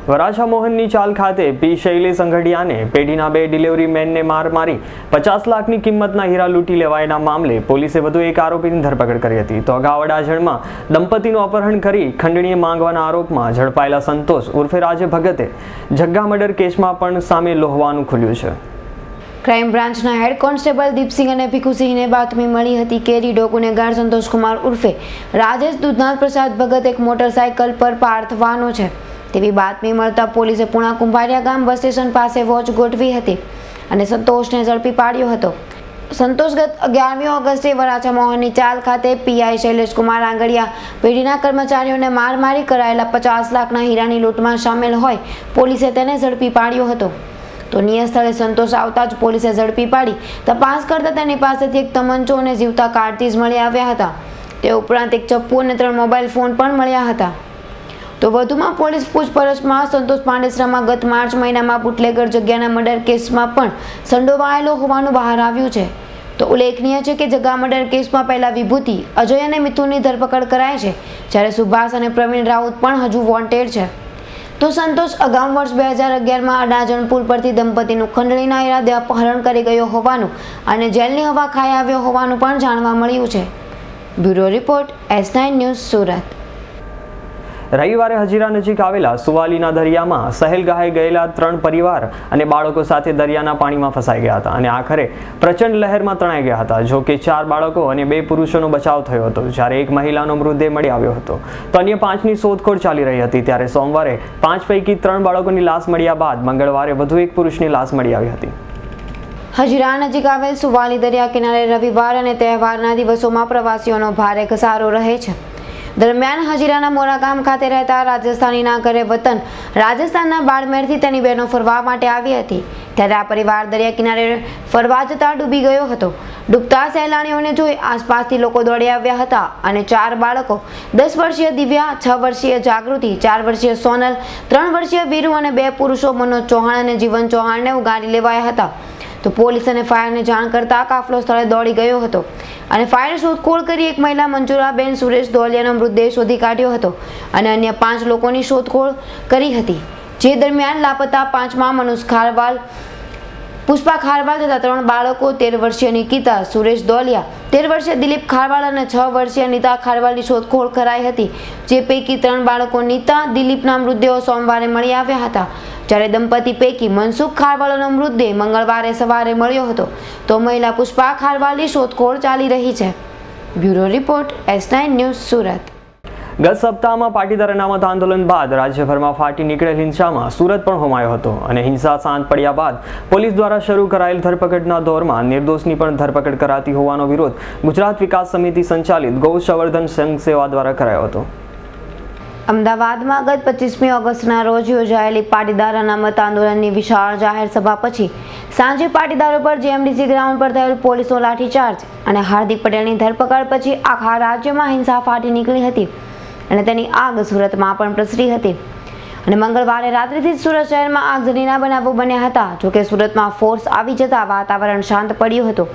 વરાછા મોહનની ચાલ ખાતે પી શૈલેષ અંગડિયાને પેઢીના 2 ડિલિવરી મેનને માર મારી 50 લાખની કિંમતના હીરા લૂંટી લેવાયના મામલે પોલીસે વધુ એક આરોપીની ધરપકડ કરી હતી. તો અગાઉ અડાજણમાં દંપતીનું અપહરણ કરી ખંડણીએ માંગવાના આરોપમાં ઝડપાયેલા સંતોષ ઉર્ફે રાજે ભગતે જગ્ગા મર્ડર કેસમાં પણ સામેલ હોવાનું ખુલ્યું છે. ક્રાઇમ બ્રાન્ચના હેડ કોન્સ્ટેબલ દીપસિંહ અને ભીખુસિંહને બાતમી મળી હતી કે રીડો ગુનેગાર સંતોષકુમાર ઉર્ફે રાજેશ દુધનાથ પ્રસાદ ભગત એક મોટરસાયકલ પર પાર થવાનો છે તેવી બાતમી મળતા પોલીસે પુણા કુંભારિયા ગામ બસ સ્ટેશન પાસે વોચ ગોઠવી હતી અને સંતોષને ઝડપી પાડ્યો હતો. સંતોષ ગત 11મી ઓગસ્ટે વરાછા મોહનની ચાલ ખાતે પીઆઈ શૈલેષ કુમાર આંગડિયા પેઢીના કર્મચારીઓને મારી કરાયેલા 50 લાખના હીરાની લૂંટમાં સામેલ હોય પોલીસે તેને ઝડપી પાડ્યો હતો. તો નિયત સ્થળે સંતોષ આવતા જ પોલીસે ઝડપી પાડી તપાસ કરતા તેની પાસેથી એક તમંચો અને જીવતા કાર્તીજ મળી આવ્યા હતા. તે ઉપરાંત એક ચપ્પુ અને 3 મોબાઈલ ફોન પણ મળ્યા હતા. તો વધુમાં પોલીસ પૂછપરછમાં સંતોષ પાંડેસરામાં ગત માર્ચ મહિનામાં બુટલેગર જગ્યાના મર્ડર કેસમાં પણ સંડોવાયેલો હોવાનું બહાર આવ્યું છે. તો ઉલ્લેખનીય છે કે જગ્યા મર્ડર કેસમાં પહેલા વિભૂતિ, અજય અને મિથુનની ધરપકડ કરાઈ છે, જ્યારે સુભાષ અને પ્રવીણ રાઉત પણ હજુ વોન્ટેડ છે. તો સંતોષ અગાઉ વર્ષ 2011માં અડાજણ પુલ પરથી દંપતીનું ખંડણીના ઈરાદે અપહરણ કરી ગયો હોવાનું અને જેલની હવા ખાઈ આવ્યો હોવાનું પણ જાણવા મળ્યું છે. Bureau report, S9 news, Surat. રવિવારે હજીરા નજીક આવેલા સુવાલીના દરિયામાં સહેલગાહે ગયેલા 3 પરિવાર અને બાળકો સાથે દરિયાના પાણીમાં ફસાઈ ગયા હતા અને આખરે પ્રચંડ લહેરમાં તણાઈ ગયા હતા. જો કે 4 બાળકો અને 2 પુરુષોનો બચાવ થયો હતો, જ્યારે એક મહિલાનો મૃતદેહ મળી આવ્યો હતો. તો અન્ય 5ની શોધખોળ ચાલી રહી હતી. ત્યારે સોમવારે 5 પૈકી 3 બાળકોની લાશ મળ્યા બાદ મંગળવારે વધુ એક પુરુષની લાશ મળી આવી હતી. હજીરા નજીક આવેલ સુવાલી દરિયા કિનારે રવિવાર અને તહેવારના દિવસોમાં પ્રવાસીઓનો ભારે ઘસારો રહે છે. દરમિયાન હજીરાના મોરા ગામ ખાતે રહેતા રાજસ્થાનીના ઘરે વતન રાજસ્થાનના બાડમેરથી તેની બહેનો ફરવા માટે આવી હતી, ત્યારે આ પરિવાર દરિયા કિનારે ફરવા જતા ડૂબી ગયો હતો. ડૂબતા સહેલાણીઓને જોઈ આસપાસથી લોકો દોડી આવ્યા હતા અને 4 બાળકો 10 વર્ષીય દિવ્યા, 6 વર્ષીય જાગૃતિ, 4 વર્ષીય સોનલ, 3 વર્ષીય વીરુ અને 2 પુરુષો મનોજ ચૌહાણ અને જીવન ચૌહાણને ઉગાડી લેવાયા હતા. તો પોલીસ અને ફાયરને જાણ કરતા કાફલો સ્થળે દોડી ગયો હતો અને ફાયર શોધખોળ કરી એક મહિલા મંજુરાબેન સુરેશ દોલિયાનો મૃતદેહ શોધી કાઢ્યો હતો અને અન્ય 5 લોકોની શોધખોળ કરી હતી. જે દરમિયાન લાપતા 5માં મનુષ ખારવાલ, પુષ્પા ખારવાલ તથા 3 બાળકો 13 વર્ષીય નિકિતા સુરેશ દોલિયા, 13 વર્ષીય દિલીપ ખારવાલ અને 6 વર્ષીય નીતા ખારવાલની શોધખોળ કરાઈ હતી. જે પૈકી 3 બાળકો નીતા, દિલીપના મૃતદેહો સોમવારે મળી આવ્યા હતા, જ્યારે દંપતી પૈકી મનસુખ ખારવાલનો મૃતદેહ મંગળવારે સવારે મળ્યો હતો. તો મહિલા પુષ્પા ખારવાલની શોધખોળ ચાલી રહી છે. Bureau report, S9 news, Surat. ગત સપ્તાહમાં પાટીદાર અનામત આંદોલન બાદ રાજ્યભરમાં ફાટી નીકળેલ હિંસામાં સુરત પણ હોમાયો હતો અને હિંસા શાંત પડ્યા બાદ પોલીસ દ્વારા શરૂ કરાયેલ ધરપકડના દોરમાં નિર્દોષની પણ ધરપકડ કરાતી હોવાનો વિરોધ ગુજરાત વિકાસ સમિતિ સંચાલિત ગૌ સંવર્ધન સંઘ સેવા દ્વારા કરાયો હતો. અમદાવાદમાં ગત 25મી ઓગસ્ટના રોજ યોજાયેલી પાટીદાર અનામત આંદોલનની વિશાળ જાહેર સભા પછી સાંજે પાટીદારો પર JMDC ગ્રાઉન્ડ પર થયેલ પોલીસનો લાઠીચાર્જ અને હાર્દિક પટેલની ધરપકડ પછી આખા રાજ્યમાં હિંસા ફાટી નીકળી હતી અને તેની આગ સુરતમાં પણ પ્રસરી હતી અને મંગળવારે રાત્રિથી જ સુરત શહેરમાં આગજનીના બનાવો બન્યા હતા. જોકે સુરતમાં ફોર્સ આવી જતા વાતાવરણ શાંત પડ્યું હતું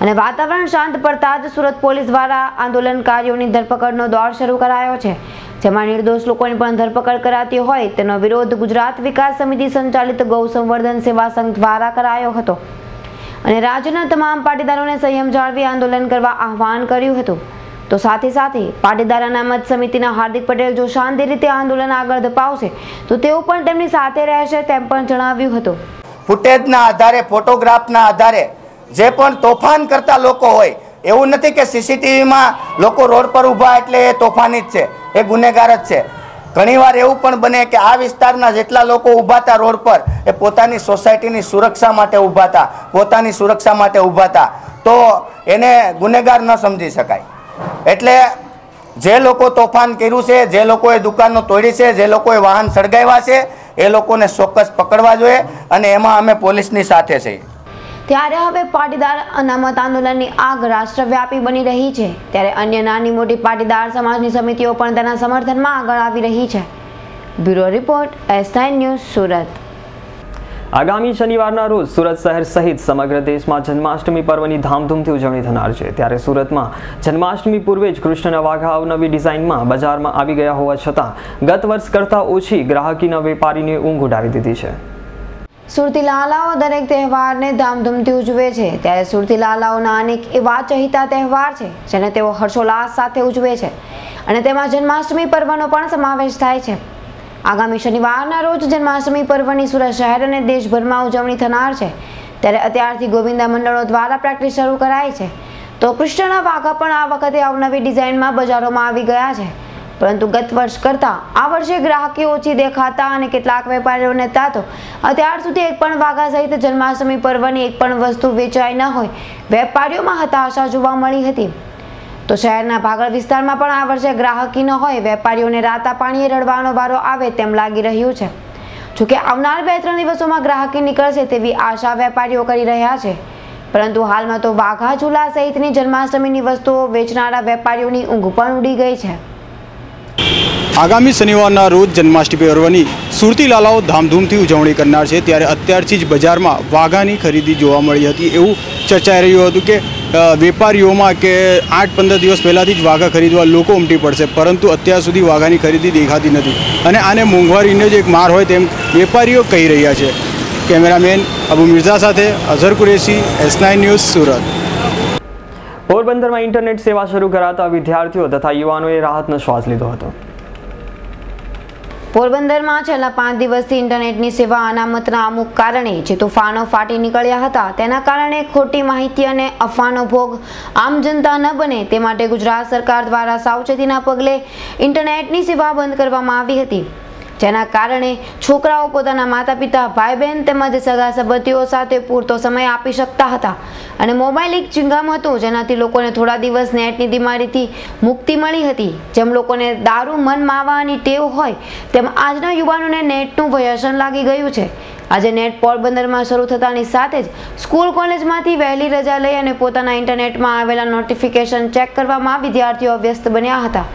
અને વાતાવરણ શાંત પડતા જ સુરત પોલીસ દ્વારા આંદોલનકારીઓની ધરપકડનો દોર શરૂ કરાયો છે, જેમાં નિર્દોષ લોકોની પણ ધરપકડ કરાતી હોય તેનો વિરોધ ગુજરાત વિકાસ સમિતિ સંચાલિત ગૌ સંવર્ધન સેવા સંઘ દ્વારા કરાયો હતો અને રાજ્યના તમામ પાટીદારોને સંયમ જાળવી આંદોલન કરવા આહવાન કર્યું હતું. તો સાથે સાથે પાટીદાર અનામત સમિતિના હાર્દિક પટેલ જો શાંતિ રીતે આંદોલન આગળ ધપાવશે તો તેઓ પણ તેમની સાથે રહેશે તેમ પણ જણાવ્યું હતું. ફૂટેજના આધારે, ફોટોગ્રાફના આધારે જે પણ તોફાન કરતા લોકો હોય, એવું નથી કે CCTVમાં લોકો રોડ પર ઊભા એટલે એ તોફાની જ છે, એ ગુનેગાર જ છે. ઘણીવાર એવું પણ બને કે આ વિસ્તારના જેટલા લોકો ઊભા હતા રોડ પર એ પોતાની સોસાયટીની સુરક્ષા માટે ઊભા હતા, પોતાની સુરક્ષા માટે ઊભા હતા, તો એને ગુનેગાર ન સમજી શકાય. એટલે જે લોકો તોફાન કર્યું છે, જે લોકોએ દુકાનો તોડી છે, જે લોકોએ વાહન સળગાવ્યા છે, એ લોકોને ચોક્કસ પકડવા જોઈએ અને એમાં અમે પોલીસની સાથે છીએ. ત્યારે હવે પાટીદાર અનામત આંદોલનની આગ રાષ્ટ્રવ્યાપી બની રહી છે, ત્યારે અન્ય નાની મોટી પાટીદાર સમાજની સમિતિઓ પણ તેના સમર્થનમાં આગળ આવી રહી છે. Bureau report, S9 news, Surat. આગામી શનિવારના રોજ સુરત શહેર સહિત સમગ્ર દેશમાં જન્માષ્ટમી પર્વની ધામધૂમથી ઉજવણી થનાર છે. ત્યારે સુરતમાં જન્માષ્ટમી પૂર્વે જ કૃષ્ણના વાઘા અવનવી ડિઝાઇનમાં બજારમાં આવી ગયા હોવા છતાં ગત વર્ષ કરતાં ઓછી ગ્રાહકીના વેપારીને ઊંઘ ઉડાવી દીધી છે. સુરતી લાલાઓ દરેક તહેવારને ધામધૂમથી ઉજવે છે, ત્યારે સુરતી લાલાઓના અનેક એવા ચહિતા તહેવાર છે જેને તેઓ હર્ષોલ્લાસ સાથે ઉજવે છે અને તેમાં જન્માષ્ટમી પર્વનો પણ સમાવેશ થાય છે. આગામી શનિવારના રોજ જન્માષ્ટમી પર્વની સુરત શહેર અને દેશભરમાં ઉજવણી થનાર છે, ત્યારે અત્યારથી ગોવિંદા મંડળો દ્વારા પ્રેક્ટિસ શરૂ કરાઈ છે. તો કૃષ્ણના વાઘા પણ આ વખતે અવનવી ડિઝાઇનમાં બજારોમાં આવી ગયા છે, પરંતુ ગત વર્ષ કરતાં આ વર્ષે ગ્રાહકી ઓછી દેખાતા અને કેટલાક વેપારીઓને તો અત્યાર સુધી એક પણ વાઘા સહિત જન્માષ્ટમી પર્વની એક પણ વસ્તુ વેચાઈ ન હોય વેપારીઓમાં હતાશા જોવા મળી હતી. તો શહેરના ભાગળ વિસ્તારમાં પણ આ વર્ષે ગ્રાહકી ન હોય વેપારીઓને રાતા પાણીએ રડવાનો વારો આવે તેમ લાગી રહ્યું છે. જોકે આવનાર 2-3 દિવસોમાં ગ્રાહકી નીકળશે તેવી આશા વેપારીઓ કરી રહ્યા છે, પરંતુ હાલમાં તો વાઘા ઝૂલા સહિતની જન્માષ્ટમીની વસ્તુઓ વેચનારા વેપારીઓની ઊંઘ પણ ઉડી ગઈ છે. આગામી શનિવારના રોજ જન્માષ્ટમી પર્વની સુરતી લાલાઓ ધામધૂમથી ઉજવણી કરનાર છે, ત્યારે અત્યારથી જ બજારમાં વાઘાની ખરીદી જોવા મળી હતી. એવું ચર્ચાઈ રહ્યું હતું કે વેપારીઓમાં કે 8-15 દિવસ પહેલાંથી જ વાઘા ખરીદવા લોકો ઉમટી પડશે, પરંતુ અત્યાર સુધી વાઘાની ખરીદી દેખાતી નથી અને આને મોંઘવારીનો જ એક માર હોય તેમ વેપારીઓ કહી રહ્યા છે. કેમેરામેન અબુ મિર્ઝા સાથે અઝહર કુરેશી, S9 ન્યૂઝ, સુરત. પોરબંદરમાં ઇન્ટરનેટ સેવા શરૂ કરાતા વિદ્યાર્થીઓ તથા યુવાનોએ રાહતનો શ્વાસ લીધો હતો. પોરબંદરમાં છેલ્લા 5 દિવસથી ઇન્ટરનેટની સેવા અનામતના અમુક કારણે જે તોફાનો ફાટી નીકળ્યા હતા તેના કારણે ખોટી માહિતી અને અફવાનો ભોગ આમ જનતા ન બને તે માટે ગુજરાત સરકાર દ્વારા સાવચેતીના પગલે ઇન્ટરનેટની સેવા બંધ કરવામાં આવી હતી, જેના કારણે છોકરાઓ પોતાના માતા પિતા, ભાઈ બહેન તેમજ સગા સંબંધીઓ સાથે પૂરતો સમય આપી શકતા હતા અને મોબાઈલ એક ચિંગામ હતું જેનાથી લોકોને થોડા દિવસ નેટની બીમારીથી મુક્તિ મળી હતી. જેમ લોકોને દારૂ મન માવાની ટેવ હોય તેમ આજના યુવાનોને નેટનું વ્યસન લાગી ગયું છે. આજે નેટ પોરબંદરમાં શરૂ થતાની સાથે જ સ્કૂલ કોલેજમાંથી વહેલી રજા લઈ અને પોતાના ઇન્ટરનેટમાં આવેલા નોટિફિકેશન ચેક કરવામાં વિદ્યાર્થીઓ વ્યસ્ત બન્યા હતા.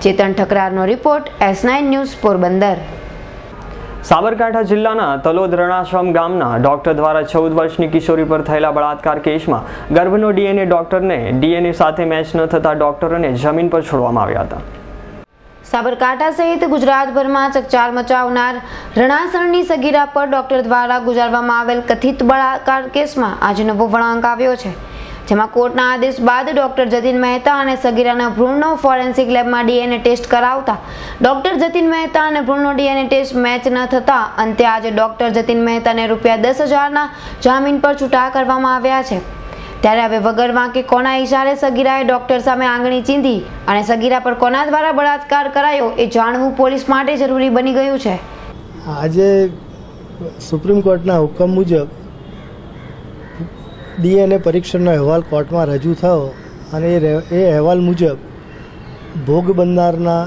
ચેતન ઠકરારનો report, S9 news, Porbandar. Sabarkantha જિલ્લાના તલોદ રણાશ્રમ ગામના ડોક્ટર દ્વારા 14 વર્ષની કિશોરી પર થયેલા બળાત્કાર કેસમાં ગર્ભનો ડીએનએ ડોક્ટરને ડીએનએ સાથે મેચ ન થતા ડોક્ટરોને જમીન પર છોડવામાં આવ્યા હતા. સાબરકાંઠા સહિત ગુજરાતભરમાં ચકચાર મચાવનાર રણાસણની સગીરા પર ડોક્ટર દ્વારા ગુજારવામાં આવેલ કથિત બળાત્કાર કેસમાં આજે નવો વળાંક આવ્યો છે, જેમાં કોર્ટના આદેશ બાદ ડોક્ટર જતીન મહેતા અને સગીરાના ભ્રૂણનો ફોરેન્સિક લેબમાં ડીએનએ ટેસ્ટ કરાવતા ડોક્ટર જતીન મહેતા અને ભ્રૂણનો ડીએનએ ટેસ્ટ મેચ ન થતા અંતે આજે ડોક્ટર જતીન મહેતાને ₹10,000ના જામીન પર છૂટા કરવામાં આવ્યા છે. ત્યારે હવે વગર વાંકે કોના ઈશારે સગીરાએ ડોક્ટર સામે આંગળી ચીંધી અને સગીરા પર કોના દ્વારા બળાત્કાર કરાયો એ જાણવું પોલીસ માટે જરૂરી બની ગયું છે. આજે સુપ્રીમ કોર્ટના હુકમ મુજબ ડીએનએ પરીક્ષણનો અહેવાલ કોર્ટમાં રજૂ થયો અને એ અહેવાલ મુજબ ભોગ બનનારના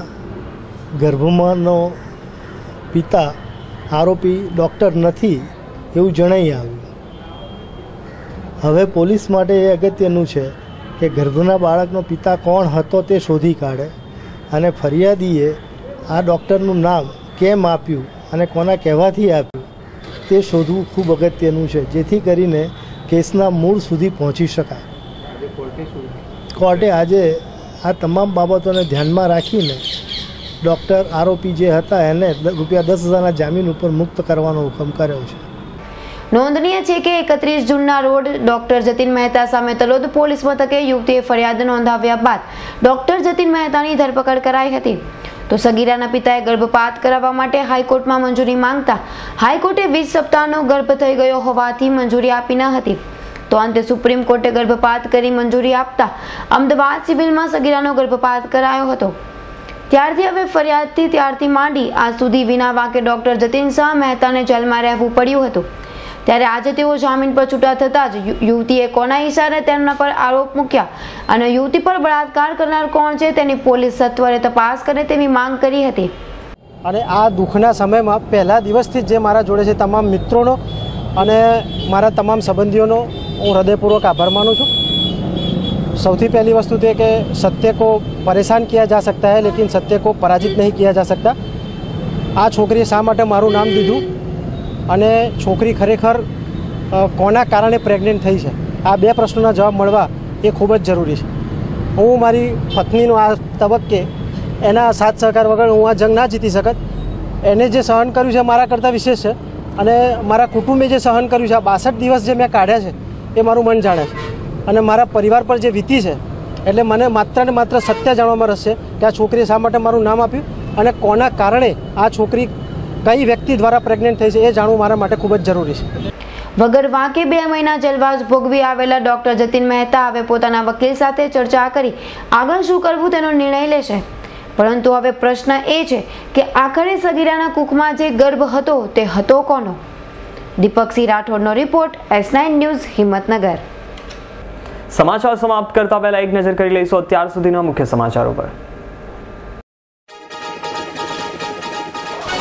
ગર્ભમાંનો પિતા આરોપી ડૉક્ટર નથી એવું જણાઈ આવ્યું. હવે પોલીસ માટે એ અગત્યનું છે કે ગર્ભના બાળકનો પિતા કોણ હતો તે શોધી કાઢે અને ફરિયાદીએ આ ડૉક્ટરનું નામ કેમ આપ્યું અને કોના કહેવાથી આપ્યું તે શોધવું ખૂબ અગત્યનું છે, જેથી કરીને કેસના મૂળ સુધી પહોંચી શકાય. કોર્ટે આજે આ તમામ બાબતોને ધ્યાનમાં રાખીને ડૉક્ટર આરોપી જે હતા એને ₹10,000ના જામીન ઉપર મુક્ત કરવાનો હુકમ કર્યો છે. નોંધનીય છે કે 31 જૂનના રોજ ડોક્ટર જતીન મહેતા સામે તલોદ પોલીસ મથકે યુવતીએ ફરિયાદ નોંધાવ્યા બાદ ડોક્ટર જતીન મહેતાની ધરપકડ કરાઈ હતી. તો સગીરાના પિતાએ ગર્ભપાત કરાવવા માટે હાઈકોર્ટમાં મંજૂરી માંગતા હાઈકોર્ટે 20 સપ્તાહનો ગર્ભ થઈ ગયો હોવાથી મંજૂરી આપી ન હતી. તો અંતે સુપ્રીમ કોર્ટે ગર્ભપાત કરી મંજૂરી આપતા અમદાવાદ સિવિલમાં સગીરાનો ગર્ભપાત કરાયો હતો. ત્યારથી હવે ફરિયાદથી ત્યારથી માંડી આજ સુધી વિના વાંકે ડોક્ટર જતીન શાહ મહેતાને જેલમાં રહેવું પડ્યું હતું। ત્યારે આજે તેઓ જામીન પર છૂટા થતાં જ યુવતીએ કોના ઇશારે તેમના પર આરોપ મૂક્યા અને યુવતી પર બળાત્કાર કરનાર કોણ છે તેની પોલીસ સત્વરે તપાસ કરે તેવી માંગ કરી હતી। અને આ દુઃખના સમયમાં પહેલા દિવસથી જે મારા જોડે છે તમામ મિત્રોનો અને મારા તમામ સંબંધીઓનો હું હૃદયપૂર્વક આભાર માનું છું। સૌથી પહેલી વસ્તુ તે કે सत्य को परेशान किया जा सकता है लेकिन सत्य को पराजित नहीं किया जा सकता। આ છોકરીએ શા માટે મારું નામ દીધું અને છોકરી ખરેખર કોના કારણે પ્રેગ્નન્ટ થઈ છે આ બે પ્રશ્નોના જવાબ મળવા એ ખૂબ જ જરૂરી છે। હું મારી પત્નીનો આ તબક્કે એના સાથ સહકાર વગર હું આ જંગ ના જીતી શકત। એને જે સહન કર્યું છે મારા કરતાં વિશેષ છે અને મારા કુટુંબે જે સહન કર્યું છે આ 62 દિવસ જે મેં કાઢ્યા છે એ મારું મન જાણે છે અને મારા પરિવાર પર જે વીતી છે એટલે મને માત્ર ને માત્ર સત્ય જાણવામાં રસ છે કે આ છોકરીએ શા માટે મારું નામ આપ્યું અને કોના કારણે આ છોકરી કઈ વ્યક્તિ દ્વારા પ્રેગ્નન્ટ થઈ છે એ જાણવું મારા માટે ખૂબ જ જરૂરી છે। વગર વાંકે 2 મહિના જેલવાસ ભોગવી આવેલા ડોક્ટર જતીન મહેતા હવે પોતાના વકીલ સાથે ચર્ચા કરી આગળ શું કરવું તેનો નિર્ણય લેશે। પરંતુ હવે પ્રશ્ન એ છે કે આખરે સગીરાના કુખમાં જે ગર્ભ હતો તે હતો કોનો? દીપકસિંહ રાઠોડનો રિપોર્ટ, S9 ન્યૂઝ, હિંમતનગર। સમાચાર સમાપ્ત કરતા પહેલા એક નજર કરી લઈશું અત્યાર સુધીના મુખ્ય સમાચારો પર।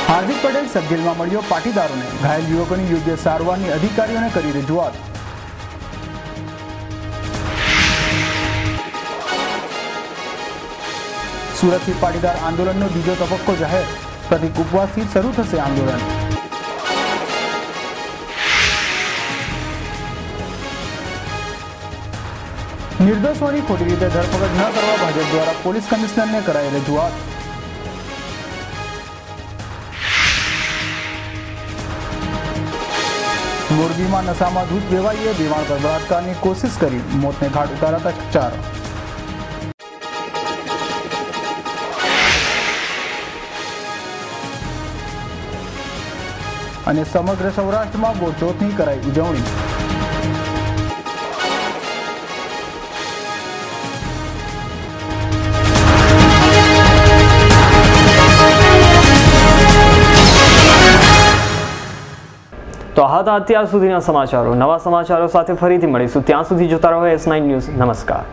હાર્દિક પટેલ સબજેલમાં મળ્યો પાટીદારોને, ઘાયલ યુવકોની યોગ્ય સારવારની અધિકારીઓને કરી રજૂઆત। સુરતથી પાટીદાર આંદોલનનો બીજો તબક્કો જાહેર, પ્રતિક ઉપવાસથી શરૂ થશે આંદોલન। નિર્દોષોની ખોટી રીતે ધરપકડ ન કરવા ભાજપ દ્વારા પોલીસ કમિશનરને કરાઈ રજૂઆત। મોરબીમાં નશામાં ધૂત વેવાઈએ બેવાણ પર બળાત્કારની કોશિશ કરી, મોતને ઘાટ ઉતારાતા ચકચાર। અને સમગ્ર સૌરાષ્ટ્રમાં બોરચોથની કરાઈ ઉજવણી। તો આ હતા અત્યાર સુધીના સમાચારો। નવા સમાચારો સાથે ફરીથી મળીશું, ત્યાં સુધી જોતા રહો S9 ન્યૂઝ। નમસ્કાર।